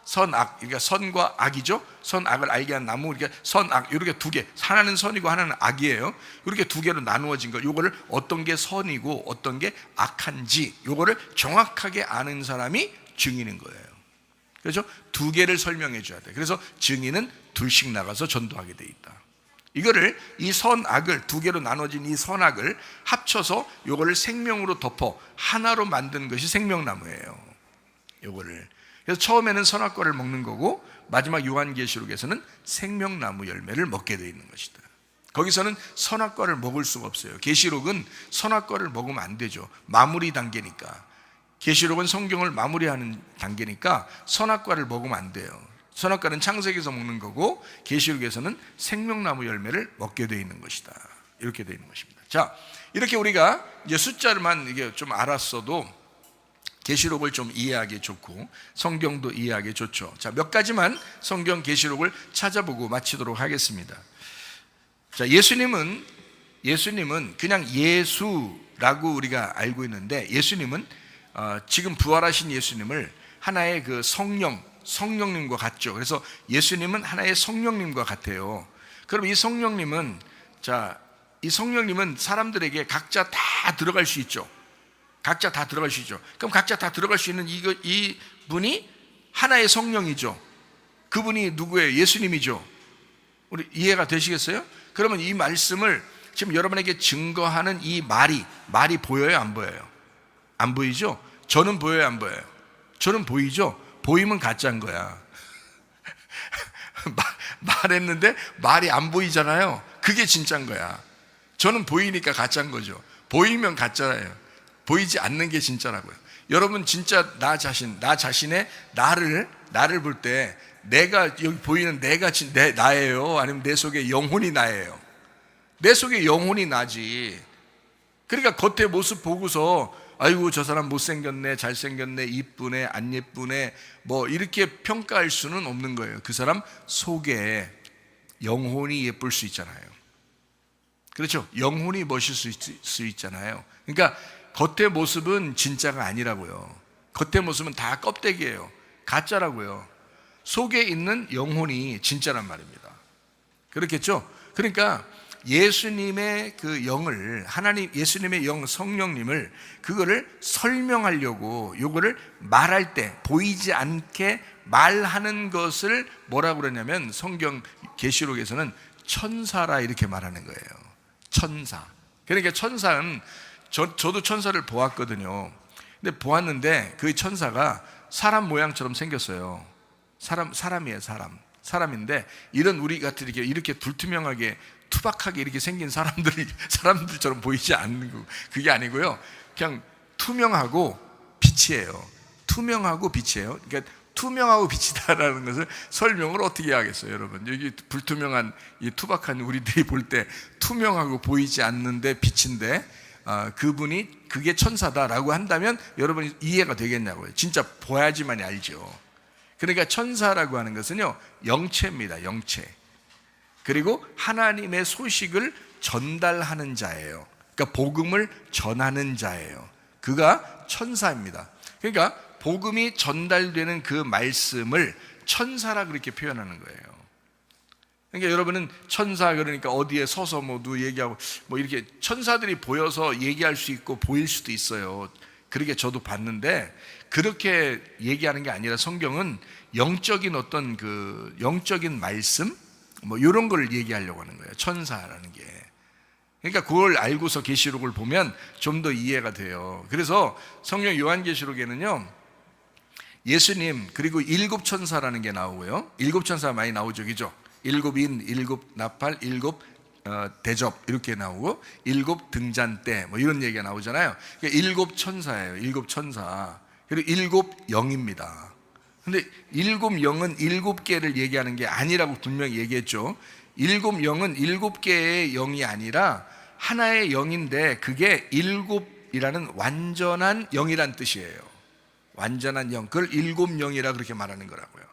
S1: 선악, 그러니까 선과 악이죠. 선악을 알게 한 나무, 그러니까 선악, 이렇게 두 개, 하나는 선이고 하나는 악이에요. 이렇게 두 개로 나누어진 거, 요거를 어떤 게 선이고 어떤 게 악한지 요거를 정확하게 아는 사람이 증인인 거예요. 그렇죠? 두 개를 설명해 줘야 돼. 그래서 증인은 둘씩 나가서 전도하게 돼 있다. 이거를, 이 선악을, 두 개로 나눠진 이 선악을 합쳐서 요거를 생명으로 덮어 하나로 만든 것이 생명나무예요. 요거를. 그래서 처음에는 선악과를 먹는 거고 마지막 요한계시록에서는 생명나무 열매를 먹게 되어 있는 것이다. 거기서는 선악과를 먹을 수가 없어요. 계시록은 선악과를 먹으면 안 되죠. 마무리 단계니까. 계시록은 성경을 마무리하는 단계니까 선악과를 먹으면 안 돼요. 선악과는 창세기에서 먹는 거고 계시록에서는 생명나무 열매를 먹게 되어 있는 것이다. 이렇게 되어 있는 것입니다. 자, 이렇게 우리가 이제 숫자만 이게 좀 알았어도 계시록을 좀 이해하기 좋고 성경도 이해하기 좋죠. 자, 몇 가지만 성경 계시록을 찾아보고 마치도록 하겠습니다. 자, 예수님은 그냥 예수라고 우리가 알고 있는데, 예수님은 지금 부활하신 예수님을 하나의 그 성령님과 같죠. 그래서 예수님은 하나의 성령님과 같아요. 그럼 이 성령님은 사람들에게 각자 다 들어갈 수 있죠. 각자 다 들어갈 수 있죠. 그럼 각자 다 들어갈 수 있는 이 분이 하나의 성령이죠. 그분이 누구예요? 예수님이죠. 우리 이해가 되시겠어요? 그러면 이 말씀을 지금 여러분에게 증거하는 이 말이 보여요? 안 보여요? 안 보이죠? 저는 보여요? 안 보여요? 저는 보이죠? 보이면 가짜인 거야. 말했는데 말이 안 보이잖아요. 그게 진짜인 거야. 저는 보이니까 가짜인 거죠. 보이면 가짜예요. 보이지 않는 게 진짜라고요. 여러분 진짜 나 자신의 나를 볼 때 내가 여기 보이는 내가 나예요? 아니면 내 속에 영혼이 나예요? 내 속에 영혼이 나지. 그러니까 겉의 모습 보고서 아이고 저 사람 못생겼네, 잘생겼네, 이쁘네, 안 예쁘네 뭐 이렇게 평가할 수는 없는 거예요. 그 사람 속에 영혼이 예쁠 수 있잖아요. 그렇죠? 영혼이 멋있을 수 있잖아요. 그러니까 겉의 모습은 진짜가 아니라고요. 겉의 모습은 다 껍데기예요. 가짜라고요. 속에 있는 영혼이 진짜란 말입니다. 그렇겠죠? 그러니까 예수님의 그 영을, 예수님의 영 성령님을 그거를 설명하려고 요거를 말할 때 보이지 않게 말하는 것을 뭐라고 그러냐면 성경 계시록에서는 천사라 이렇게 말하는 거예요. 천사. 그러니까 천사는 저도 천사를 보았거든요. 근데 보았는데 그 천사가 사람 모양처럼 생겼어요. 사람이에요, 사람인데 이런 우리 같은 이렇게 불투명하게 투박하게 이렇게 생긴 사람들처럼 보이지 않는 거. 그게 아니고요. 그냥 투명하고 빛이에요. 투명하고 빛이에요. 그러니까 투명하고 빛이다라는 것을 설명을 어떻게 하겠어요, 여러분? 여기 불투명한 이 투박한 우리들이 볼 때 투명하고 보이지 않는데 빛인데 그분이 그게 천사다라고 한다면 여러분이 이해가 되겠냐고요. 진짜 보야지만이 알죠. 그러니까 천사라고 하는 것은요, 영체입니다. 영체. 그리고 하나님의 소식을 전달하는 자예요. 그러니까 복음을 전하는 자예요. 그가 천사입니다. 그러니까 복음이 전달되는 그 말씀을 천사라 그렇게 표현하는 거예요. 그러니까 여러분은 천사 그러니까 어디에 서서 뭐 얘기하고 뭐 이렇게 천사들이 보여서 얘기할 수 있고 보일 수도 있어요. 그렇게 저도 봤는데 그렇게 얘기하는 게 아니라 성경은 영적인 어떤 그 영적인 말씀 뭐 이런 걸 얘기하려고 하는 거예요. 천사라는 게. 그러니까 그걸 알고서 계시록을 보면 좀 더 이해가 돼요. 그래서 성경 요한계시록에는요, 예수님 그리고 7천사라는 게 나오고요. 7천사 많이 나오죠, 그죠? 7인, 7나팔, 7대접 이렇게 나오고 7등잔대 뭐 이런 얘기가 나오잖아요. 그러니까 7천사예요. 7천사. 그리고 7영입니다. 근데 7영은 7개를 얘기하는 게 아니라고 분명히 얘기했죠. 7영은 7개의 영이 아니라 하나의 영인데 그게 7이라는 완전한 영이란 뜻이에요. 완전한 영. 그걸 7영이라 그렇게 말하는 거라고요.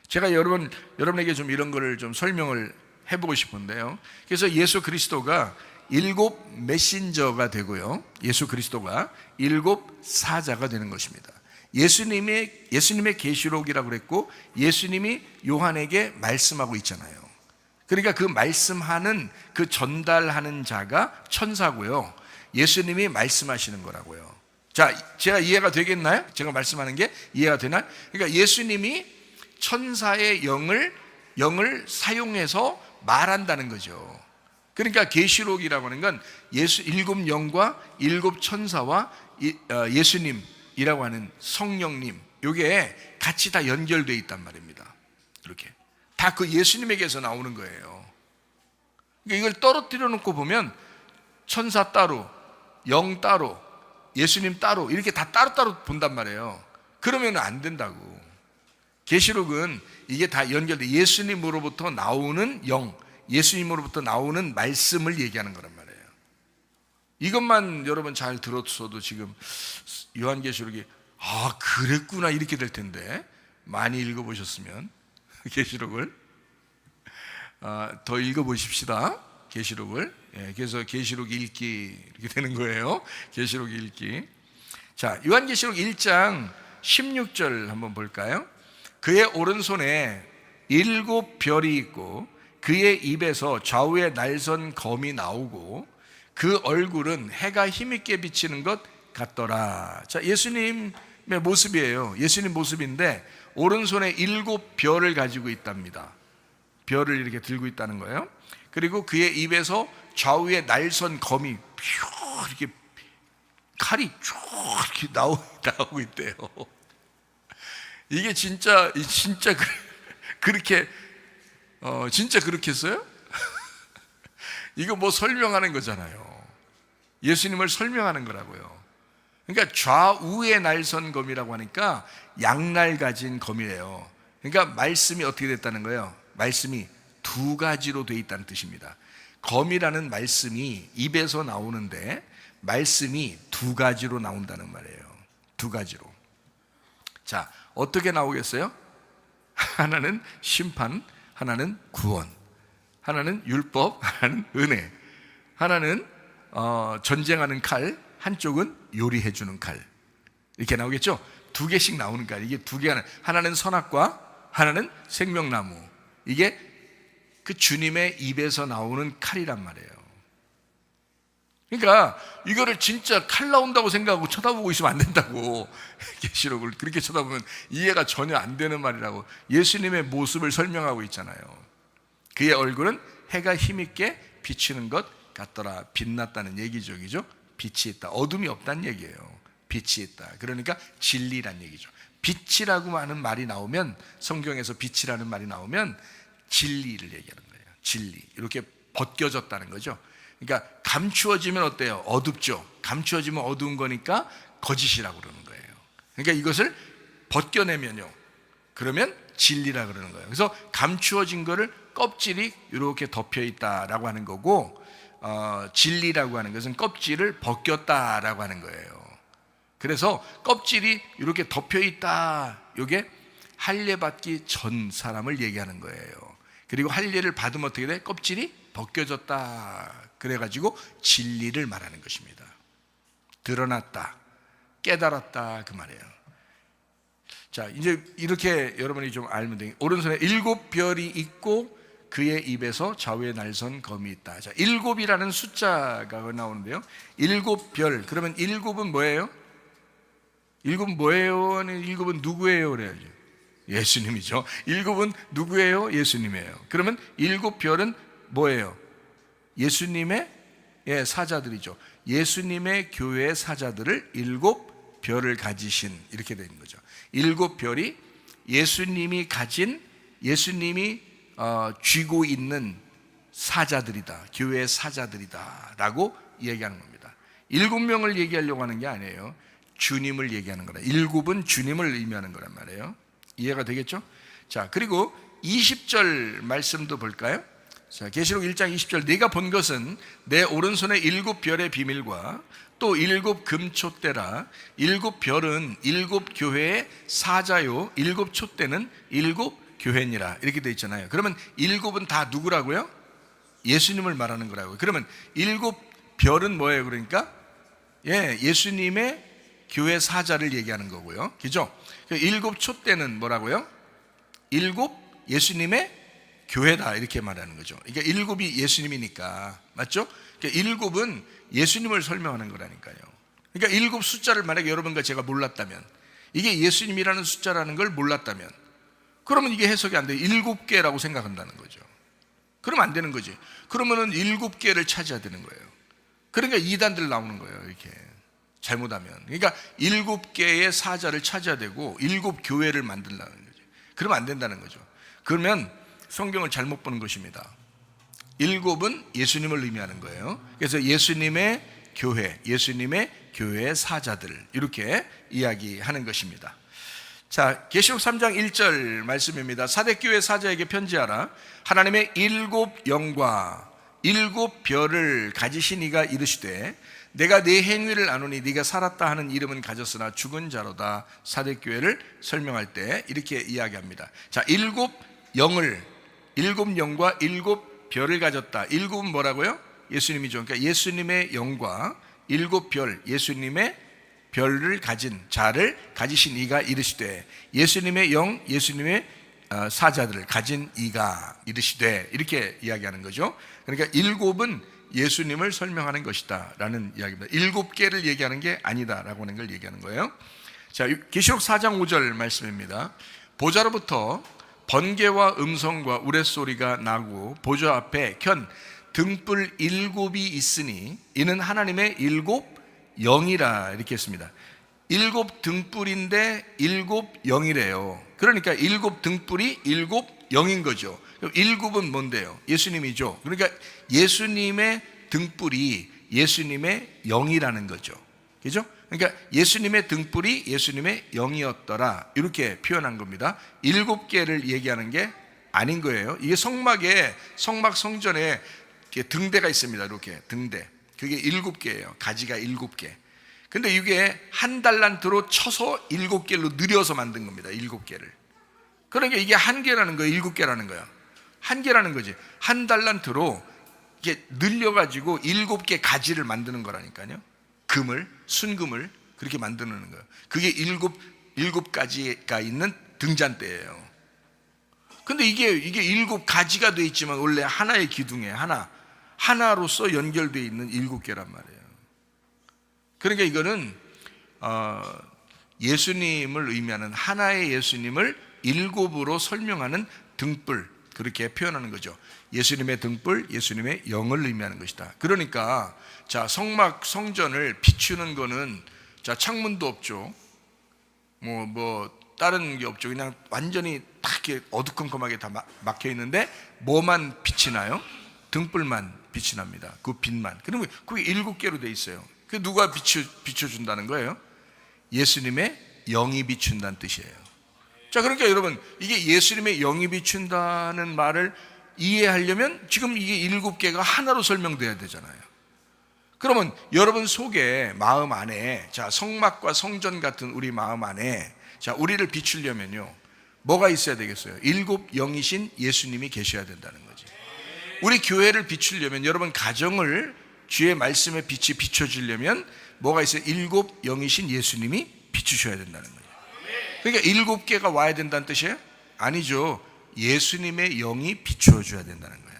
S1: 제가 여러분에게 좀 이런 거를 좀 설명을 해보고 싶은데요. 그래서 예수 그리스도가 7 메신저가 되고요. 예수 그리스도가 7 사자가 되는 것입니다. 예수님의 계시록이라고 그랬고 예수님이 요한에게 말씀하고 있잖아요. 그러니까 그 말씀하는 그 전달하는 자가 천사고요. 예수님이 말씀하시는 거라고요. 자, 제가 이해가 되겠나요? 제가 말씀하는 게 이해가 되나요? 그러니까 예수님이 천사의 영을 사용해서 말한다는 거죠. 그러니까 계시록이라고 하는 건 7영과 7천사와 예수님이라고 하는 성령님, 이게 같이 다 연결되어 있단 말입니다. 이렇게 다 그 예수님에게서 나오는 거예요. 그러니까 이걸 떨어뜨려 놓고 보면 천사 따로, 영 따로, 예수님 따로 이렇게 다 따로따로 본단 말이에요. 그러면 안 된다고. 계시록은 이게 다 연결돼 예수님으로부터 나오는 영, 예수님으로부터 나오는 말씀을 얘기하는 거란 말이에요. 이것만 여러분 잘 들었어도 지금 요한계시록이 그랬구나 이렇게 될 텐데 많이 읽어보셨으면 계시록을 더 읽어보십시다. 계시록을. 그래서 계시록 읽기 이렇게 되는 거예요. 계시록 읽기. 자, 요한계시록 1장 16절 한번 볼까요? 그의 오른손에 7별이 있고 그의 입에서 좌우에 날선 검이 나오고 그 얼굴은 해가 힘있게 비치는 것 같더라. 자, 예수님의 모습이에요. 예수님 모습인데 오른손에 7별을 가지고 있답니다. 별을 이렇게 들고 있다는 거예요. 그리고 그의 입에서 좌우에 날선 검이 쭉 이렇게 칼이 쭉 이렇게 나오고 있대요. 이게 진짜 그렇게 진짜 그렇겠어요? 이거 뭐 설명하는 거잖아요. 예수님을 설명하는 거라고요. 그러니까 좌우에 날선 검이라고 하니까 양날 가진 검이에요. 그러니까 말씀이 어떻게 됐다는 거예요? 말씀이 두 가지로 돼 있다는 뜻입니다. 검이라는 말씀이 입에서 나오는데 말씀이 두 가지로 나온다는 말이에요. 두 가지로. 자, 어떻게 나오겠어요? 하나는 심판, 하나는 구원, 하나는 율법, 하나는 은혜, 하나는 전쟁하는 칼, 한쪽은 요리해 주는 칼. 이렇게 나오겠죠? 두 개씩 나오는 칼. 이게 두 개가 하나는 선악과 하나는 생명나무. 이게 그 주님의 입에서 나오는 칼이란 말이에요. 그러니까 이거를 진짜 칼 나온다고 생각하고 쳐다보고 있으면 안 된다고. 계시록을 그렇게 쳐다보면 이해가 전혀 안 되는 말이라고. 예수님의 모습을 설명하고 있잖아요. 그의 얼굴은 해가 힘있게 비치는 것 같더라. 빛났다는 얘기죠, 그죠? 빛이 있다. 어둠이 없다는 얘기예요. 빛이 있다. 그러니까 진리란 얘기죠. 빛이라고 하는 말이 나오면, 성경에서 빛이라는 말이 나오면 진리를 얘기하는 거예요. 진리. 이렇게 벗겨졌다는 거죠. 그러니까 감추어지면 어때요? 어둡죠. 감추어지면 어두운 거니까 거짓이라고 그러는 거예요. 그러니까 이것을 벗겨내면요, 그러면 진리라 그러는 거예요. 그래서 감추어진 거를 껍질이 이렇게 덮여 있다라고 하는 거고, 진리라고 하는 것은 껍질을 벗겼다라고 하는 거예요. 그래서 껍질이 이렇게 덮여 있다, 이게 할례 받기 전 사람을 얘기하는 거예요. 그리고 할례를 받으면 어떻게 돼? 껍질이 벗겨졌다. 그래가지고 진리를 말하는 것입니다. 드러났다, 깨달았다, 그 말이에요. 자, 이제 이렇게 여러분이 좀 알면 돼요. 오른손에 7별이 있고 그의 입에서 좌우에 날선 검이 있다. 자, 7이라는 숫자가 나오는데요. 7별. 그러면 7은 뭐예요? 7은 뭐예요? 7은 누구예요? 그래야죠. 예수님이죠. 7은 누구예요? 예수님이에요. 그러면 7별은 뭐예요? 예수님의 사자들이죠. 예수님의 교회의 사자들을 7별을 가지신, 이렇게 되는 거죠. 7별이 예수님이 가진, 예수님이 쥐고 있는 사자들이다, 교회의 사자들이다 라고 얘기하는 겁니다. 7명을 얘기하려고 하는 게 아니에요. 주님을 얘기하는 거라. 7은 주님을 의미하는 거란 말이에요. 이해가 되겠죠? 자, 그리고 20절 말씀도 볼까요? 자, 계시록 1장 20절. 내가 본 것은 내 오른손에 7별의 비밀과 또 7 금촛대라. 7별은 7 교회의 사자요, 7 촛대는 7 교회니라. 이렇게 되어 있잖아요. 그러면 7은 다 누구라고요? 예수님을 말하는 거라고요. 그러면 7별은 뭐예요? 그러니까 예수님의 교회 사자를 얘기하는 거고요, 그죠? 7 촛대는 뭐라고요? 7 예수님의 교회다, 이렇게 말하는 거죠. 그러니까 7이 예수님이니까, 맞죠? 그러니까 7은 예수님을 설명하는 거라니까요. 그러니까 7 숫자를 만약에 여러분과 제가 몰랐다면, 이게 예수님이라는 숫자라는 걸 몰랐다면, 그러면 이게 해석이 안 돼요. 7개라고 생각한다는 거죠. 그러면 안 되는 거지. 그러면은 7개를 찾아야 되는 거예요. 그러니까 이단들 나오는 거예요, 이렇게 잘못하면. 그러니까 7개의 사자를 찾아야 되고 7 교회를 만들라는 거죠. 그러면 안 된다는 거죠. 그러면 성경을 잘못 보는 것입니다. 7은 예수님을 의미하는 거예요. 그래서 예수님의 교회, 예수님의 교회의 사자들, 이렇게 이야기하는 것입니다. 자, 계시록 3장 1절 말씀입니다. 사대교회 사자에게 편지하라. 하나님의 7 영과 7 별을 가지신 이가 이르시되 내가 네 행위를 아노니 네가 살았다 하는 이름은 가졌으나 죽은 자로다. 사대교회를 설명할 때 이렇게 이야기합니다. 자, 7 영을, 7 영과 7 별을 가졌다. 7은 뭐라고요? 예수님이죠. 그러니까 예수님의 영과 7 별, 예수님의 별을 가진 자를 가지신 이가 이르시되, 예수님의 영, 예수님의 사자들을 가진 이가 이르시되, 이렇게 이야기하는 거죠. 그러니까 일곱은 예수님을 설명하는 것이다 라는 이야기입니다. 7개를 얘기하는 게 아니다 라고 하는 걸 얘기하는 거예요. 자, 계시록 4장 5절 말씀입니다. 보좌로부터 번개와 음성과 우레소리가 나고 보좌 앞에 켠 등불 7이 있으니 이는 하나님의 7영이라, 이렇게 했습니다. 7 등불인데 7영이래요. 그러니까 7 등불이 7영인 거죠. 7은 뭔데요? 예수님이죠. 그러니까 예수님의 등불이 예수님의 영이라는 거죠. 그죠? 그러니까 예수님의 등불이 예수님의 영이었더라, 이렇게 표현한 겁니다. 7개를 얘기하는 게 아닌 거예요. 이게 성막에, 성막 성전에 등대가 있습니다. 이렇게 등대, 그게 7개예요. 가지가 7개. 근데 이게 한 달란트로 쳐서 7개로 늘려서 만든 겁니다. 7개를. 그러니까 이게 한 개라는 거예요, 7개라는 거야. 한 개라는 거지. 한 달란트로 이게 늘려가지고 7개 가지를 만드는 거라니까요. 금을, 순금을 그렇게 만드는 거예요. 그게 7가지가 있는 등잔대예요. 근데 이게 7가지가 돼 있지만 원래 하나의 기둥에 하나로서 연결되어 있는 7개란 말이에요. 그러니까 이거는 예수님을 의미하는 하나의 예수님을 7으로 설명하는 등불, 그렇게 표현하는 거죠. 예수님의 등불, 예수님의 영을 의미하는 것이다. 그러니까 자, 성막 성전을 비추는 거는, 자, 창문도 없죠. 뭐 다른 게 없죠. 그냥 완전히 딱 이렇게 어두컴컴하게 다 막혀 있는데 뭐만 빛이 나요? 등불만 빛이 납니다. 그 빛만. 그러면 그게 7개로 돼 있어요. 그 누가 비춰준다는 거예요? 예수님의 영이 비춘다는 뜻이에요. 자, 그러니까 여러분, 이게 예수님의 영이 비춘다는 말을 이해하려면 지금 이게 7개가 하나로 설명돼야 되잖아요. 그러면 여러분 속에, 마음 안에, 자, 성막과 성전 같은 우리 마음 안에, 자, 우리를 비추려면요, 뭐가 있어야 되겠어요? 7영이신 예수님이 계셔야 된다는 거지. 우리 교회를 비추려면, 여러분 가정을 주의 말씀의 빛이 비춰주려면 뭐가 있어요? 7영이신 예수님이 비추셔야 된다는 거예요. 그러니까 7개가 와야 된다는 뜻이에요? 아니죠. 예수님의 영이 비추어줘야 된다는 거예요.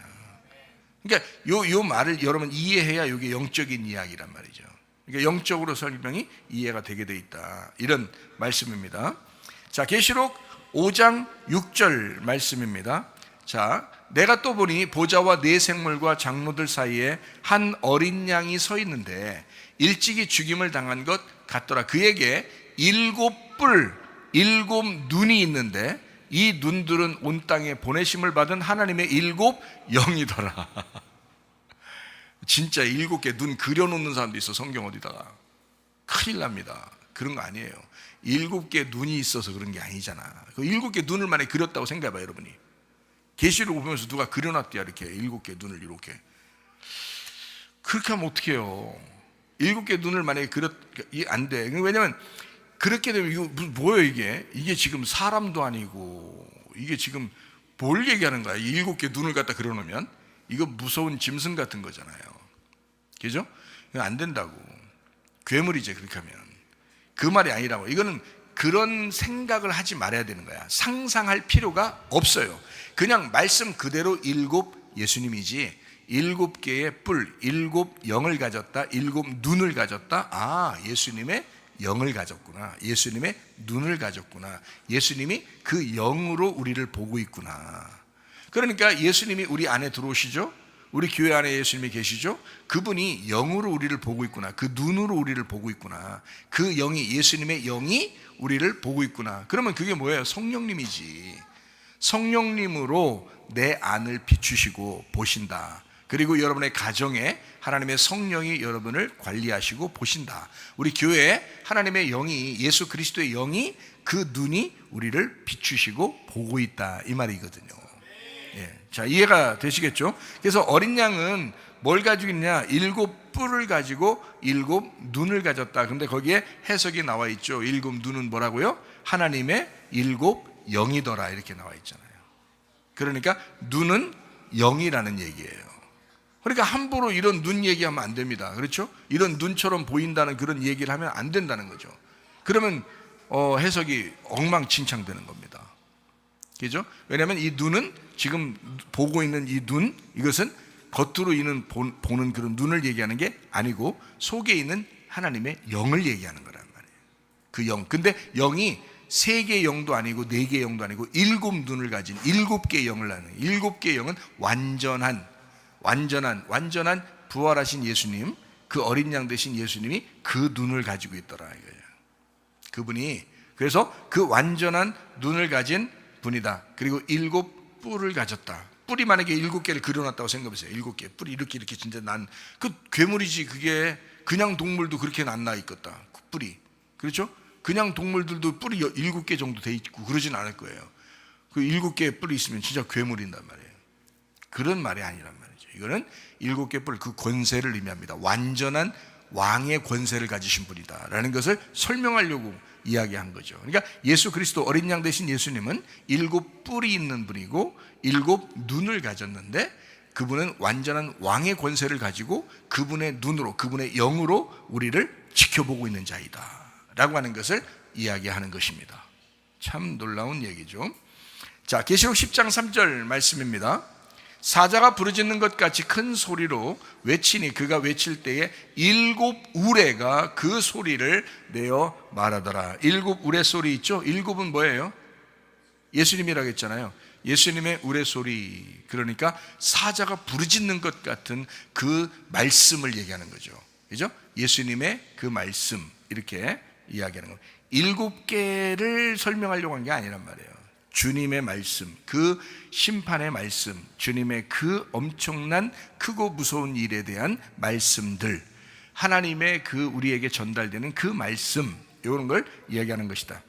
S1: 그러니까 요 말을 여러분 이해해야 이게 영적인 이야기란 말이죠. 그러니까 영적으로 설명이 이해가 되게 돼 있다, 이런 말씀입니다. 자, 계시록 5장 6절 말씀입니다. 자, 내가 또 보니 보좌와 네 생물과 장로들 사이에 한 어린 양이 서 있는데 일찍이 죽임을 당한 것 같더라. 그에게 7뿔 7눈이 있는데 이 눈들은 온 땅에 보내심을 받은 하나님의 7영이더라. 진짜 7개 눈 그려놓는 사람도 있어, 성경 어디다가. 큰일 납니다. 그런 거 아니에요. 7개 눈이 있어서 그런 게 아니잖아. 그 7개 눈을 만약에 그렸다고 생각해봐, 여러분이. 계시록 보면서 누가 그려놨대요, 이렇게 7개 눈을 이렇게. 그렇게 하면 어떡해요? 7개 눈을 만약에 안 돼. 왜냐면 그렇게 되면 이거 뭐예요, 이게? 이게 지금 사람도 아니고, 이게 지금 뭘 얘기하는 거야? 7개 눈을 갖다 그려놓으면 이거 무서운 짐승 같은 거잖아요. 그죠? 이거 안 된다고. 괴물이지, 그렇게 하면. 그 말이 아니라고. 이거는 그런 생각을 하지 말아야 되는 거야. 상상할 필요가 없어요. 그냥 말씀 그대로 7 예수님이지, 7개의 뿔, 7영을 가졌다, 7눈을 가졌다. 아, 예수님의 영을 가졌구나, 예수님의 눈을 가졌구나, 예수님이 그 영으로 우리를 보고 있구나. 그러니까 예수님이 우리 안에 들어오시죠. 우리 교회 안에 예수님이 계시죠. 그분이 영으로 우리를 보고 있구나, 그 눈으로 우리를 보고 있구나, 그 영이, 예수님의 영이 우리를 보고 있구나. 그러면 그게 뭐예요? 성령님이지. 성령님으로 내 안을 비추시고 보신다. 그리고 여러분의 가정에 하나님의 성령이 여러분을 관리하시고 보신다. 우리 교회에 하나님의 영이, 예수 그리스도의 영이, 그 눈이 우리를 비추시고 보고 있다, 이 말이거든요. 예. 자, 이해가 되시겠죠? 그래서 어린 양은 뭘 가지고 있냐? 7뿔을 가지고 7눈을 가졌다. 근데 거기에 해석이 나와 있죠. 7눈은 뭐라고요? 하나님의 7영이더라, 이렇게 나와 있잖아요. 그러니까 눈은 영이라는 얘기예요. 그러니까 함부로 이런 눈 얘기하면 안 됩니다. 그렇죠? 이런 눈처럼 보인다는 그런 얘기를 하면 안 된다는 거죠. 그러면 해석이 엉망진창되는 겁니다. 그죠? 왜냐하면 이 눈은 지금 보고 있는 이 눈, 이것은 겉으로 보는 그런 눈을 얘기하는 게 아니고 속에 있는 하나님의 영을 얘기하는 거란 말이에요. 그 영. 근데 영이 3개의 영도 아니고 4개의 영도 아니고 7 눈을 가진 7개의 영을 하는, 7개의 영은 완전한 부활하신 예수님, 그 어린 양 되신 예수님이 그 눈을 가지고 있더라 이거예요. 그분이 그래서 그 완전한 눈을 가진 분이다. 그리고 7 뿔을 가졌다. 뿔이 만약에 7개를 그려놨다고 생각해보세요. 7개 뿔이 이렇게 진짜 난 그 괴물이지. 그게 그냥 동물도 그렇게 안 나 있겠다. 그 뿔이, 그렇죠? 그냥 동물들도 뿔이 7개 정도 돼 있고 그러진 않을 거예요. 그 7개의 뿔이 있으면 진짜 괴물인단 말이에요. 그런 말이 아니란 말이죠. 이거는 7개 뿔, 그 권세를 의미합니다. 완전한 왕의 권세를 가지신 분이다 라는 것을 설명하려고 이야기한 거죠. 그러니까 예수 그리스도 어린 양 되신 예수님은 7 뿔이 있는 분이고 7 눈을 가졌는데, 그분은 완전한 왕의 권세를 가지고 그분의 눈으로, 그분의 영으로 우리를 지켜보고 있는 자이다 라고 하는 것을 이야기하는 것입니다. 참 놀라운 얘기죠. 자, 계시록 10장 3절 말씀입니다. 사자가 부르짖는 것 같이 큰 소리로 외치니 그가 외칠 때에 7 우레가 그 소리를 내어 말하더라. 7 우레 소리 있죠? 7은 뭐예요? 예수님이라고 했잖아요. 예수님의 우레소리, 그러니까 사자가 부르짖는 것 같은 그 말씀을 얘기하는 거죠. 그죠? 예수님의 그 말씀, 이렇게 이야기하는 거예요. 7개를 설명하려고 한 게 아니란 말이에요. 주님의 말씀, 그 심판의 말씀, 주님의 그 엄청난 크고 무서운 일에 대한 말씀들, 하나님의 그 우리에게 전달되는 그 말씀, 이런 걸 이야기하는 것이다.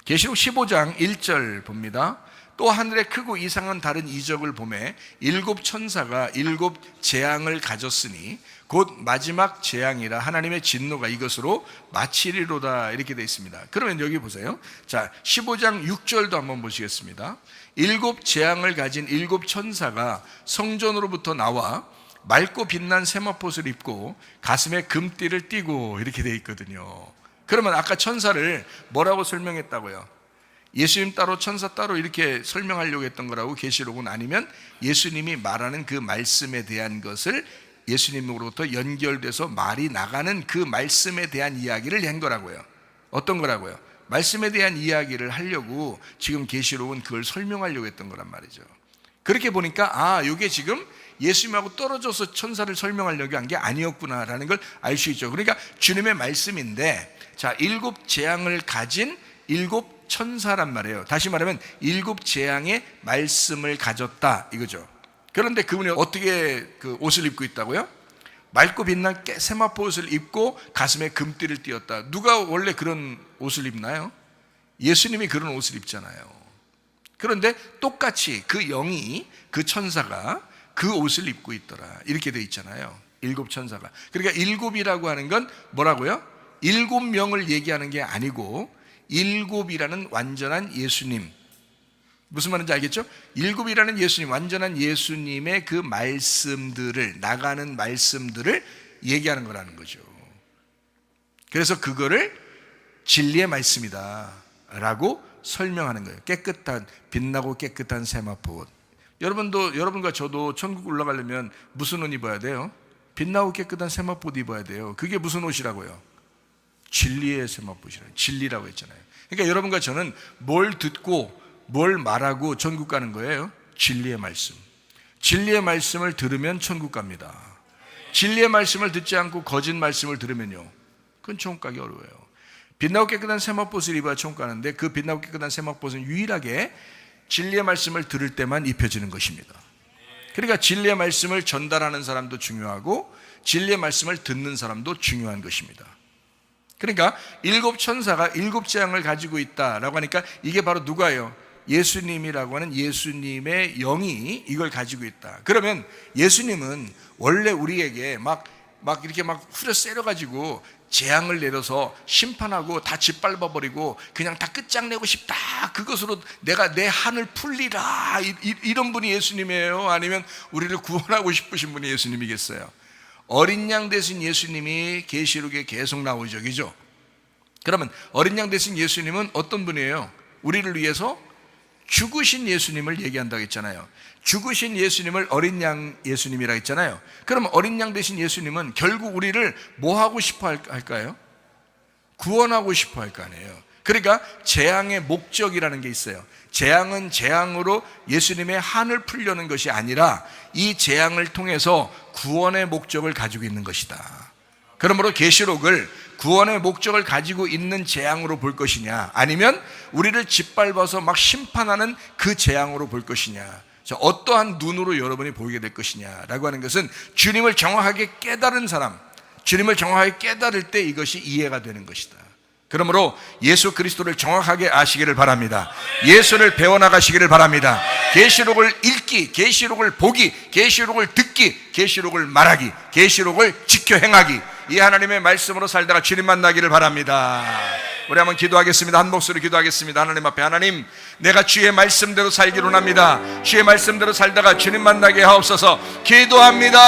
S1: 계시록 15장 1절 봅니다. 또 하늘에 크고 이상한 다른 이적을 보매 7 천사가 7 재앙을 가졌으니 곧 마지막 재앙이라 하나님의 진노가 이것으로 마치리로다, 이렇게 되어 있습니다. 그러면 여기 보세요. 자, 15장 6절도 한번 보시겠습니다. 7 재앙을 가진 7 천사가 성전으로부터 나와 맑고 빛난 세마포를 입고 가슴에 금띠를 띠고, 이렇게 되어 있거든요. 그러면 아까 천사를 뭐라고 설명했다고요? 예수님 따로 천사 따로 이렇게 설명하려고 했던 거라고 계시록은, 아니면 예수님이 말하는 그 말씀에 대한 것을 예수님으로부터 연결돼서 말이 나가는 그 말씀에 대한 이야기를 한 거라고요. 어떤 거라고요? 말씀에 대한 이야기를 하려고 지금 계시록은 그걸 설명하려고 했던 거란 말이죠. 그렇게 보니까 이게 지금 예수님하고 떨어져서 천사를 설명하려고 한 게 아니었구나라는 걸 알 수 있죠. 그러니까 주님의 말씀인데, 자, 7 재앙을 가진 7 천사란 말이에요. 다시 말하면 7 재앙의 말씀을 가졌다 이거죠. 그런데 그분이 어떻게 그 옷을 입고 있다고요? 맑고 빛난 세마포 옷을 입고 가슴에 금띠를 띠었다. 누가 원래 그런 옷을 입나요? 예수님이 그런 옷을 입잖아요. 그런데 똑같이 그 영이, 그 천사가 그 옷을 입고 있더라, 이렇게 돼 있잖아요. 7 천사가. 그러니까 7이라고 하는 건 뭐라고요? 7명을 얘기하는 게 아니고 7이라는 완전한 예수님, 무슨 말인지 알겠죠? 7이라는 예수님, 완전한 예수님의 그 말씀들을, 나가는 말씀들을 얘기하는 거라는 거죠. 그래서 그거를 진리의 말씀이다 라고 설명하는 거예요. 깨끗한, 빛나고 깨끗한 세마포 옷. 여러분과 저도 천국 올라가려면 무슨 옷 입어야 돼요? 빛나고 깨끗한 세마포 옷 입어야 돼요. 그게 무슨 옷이라고요? 진리의 세마포시라, 진리라고 했잖아요. 그러니까 여러분과 저는 뭘 듣고 뭘 말하고 천국 가는 거예요? 진리의 말씀. 진리의 말씀을 들으면 천국 갑니다. 진리의 말씀을 듣지 않고 거짓 말씀을 들으면요, 그건 천국 가기 어려워요. 빛나고 깨끗한 세마포를 입어야 천국 가는데, 그 빛나고 깨끗한 세마포는 유일하게 진리의 말씀을 들을 때만 입혀지는 것입니다. 그러니까 진리의 말씀을 전달하는 사람도 중요하고 진리의 말씀을 듣는 사람도 중요한 것입니다. 그러니까 7 천사가 7 재앙을 가지고 있다라고 하니까 이게 바로 누가요? 예수님이라고 하는 예수님의 영이 이걸 가지고 있다. 그러면 예수님은 원래 우리에게 막 이렇게 막 후려 세려가지고 재앙을 내려서 심판하고 다 짓밟아버리고 그냥 다 끝장내고 싶다, 그것으로 내가 내 한을 풀리라, 이런 분이 예수님이에요? 아니면 우리를 구원하고 싶으신 분이 예수님이겠어요? 어린 양 되신 예수님이 계시록에 계속 나오죠, 그죠? 그러면 어린 양 되신 예수님은 어떤 분이에요? 우리를 위해서 죽으신 예수님을 얘기한다고 했잖아요. 죽으신 예수님을 어린 양 예수님이라고 했잖아요. 그럼 어린 양 되신 예수님은 결국 우리를 뭐 하고 싶어 할까요? 구원하고 싶어 할 거 아니에요. 그러니까 재앙의 목적이라는 게 있어요. 재앙은 재앙으로 예수님의 한을 풀려는 것이 아니라 이 재앙을 통해서 구원의 목적을 가지고 있는 것이다. 그러므로 계시록을 구원의 목적을 가지고 있는 재앙으로 볼 것이냐, 아니면 우리를 짓밟아서 막 심판하는 그 재앙으로 볼 것이냐, 어떠한 눈으로 여러분이 보게 될 것이냐라고 하는 것은 주님을 정확하게 깨달은 사람, 주님을 정확하게 깨달을 때 이것이 이해가 되는 것이다. 그러므로 예수 그리스도를 정확하게 아시기를 바랍니다. 예수를 배워나가시기를 바랍니다. 계시록을 읽기, 계시록을 보기, 계시록을 듣기, 계시록을 말하기, 계시록을 지켜 행하기, 이 하나님의 말씀으로 살다가 주님 만나기를 바랍니다. 우리 한번 기도하겠습니다. 한 목소리 기도하겠습니다. 하나님 앞에, 하나님, 내가 주의 말씀대로 살기로 합니다. 주의 말씀대로 살다가 주님 만나게 하옵소서. 기도합니다.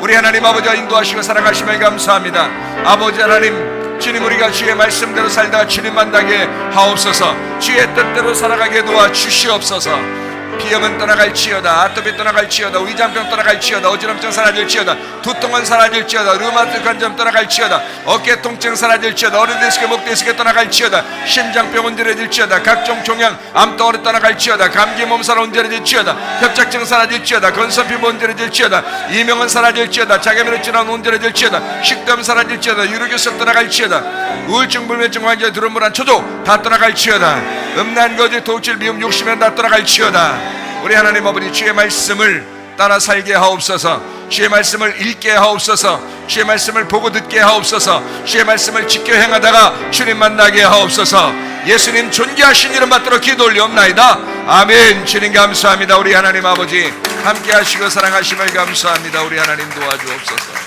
S1: 우리 하나님 아버지와 인도하시고 사랑하시며 감사합니다. 아버지 하나님, 주님, 우리가 주의 말씀대로 살다가 주님 만나게 하옵소서. 주의 뜻대로 살아가게 도와주시옵소서. 비염은 떠나갈지어다, 아토피 떠나갈지어다, 위장병 떠나갈지어다, 어지럼증 사라질지어다, 두통은 사라질지어다, 류마티스 관절 떠나갈지어다, 어깨 통증 사라질지어다, 어린데스크 목데스크 떠나갈지어다, 심장병 온전해질지어다, 각종 종양 암덩어리 떠나갈지어다, 감기 몸살 온전해질지어다, 협착증 사라질지어다, 건선피부 온전해질지어다, 이명은 사라질지어다, 자괴면역 질환 온전해질지어다, 식도염 사라질지어다, 유로교석 떠나갈지어다, 우울증 불면증 환자 두루뭉한 초조 다 떠나갈지어다, 음란 거짓 도둑질 미움 욕심은 다 떠나갈지어다. 우리 하나님 아버지, 주의 말씀을 따라 살게 하옵소서. 주의 말씀을 읽게 하옵소서. 주의 말씀을 보고 듣게 하옵소서. 주의 말씀을 지켜 행하다가 주님 만나게 하옵소서. 예수님 존귀하신 이름 받들어 기도 올리옵나이다. 아멘. 주님 감사합니다. 우리 하나님 아버지 함께 하시고 사랑하심을 감사합니다. 우리 하나님 도와주옵소서.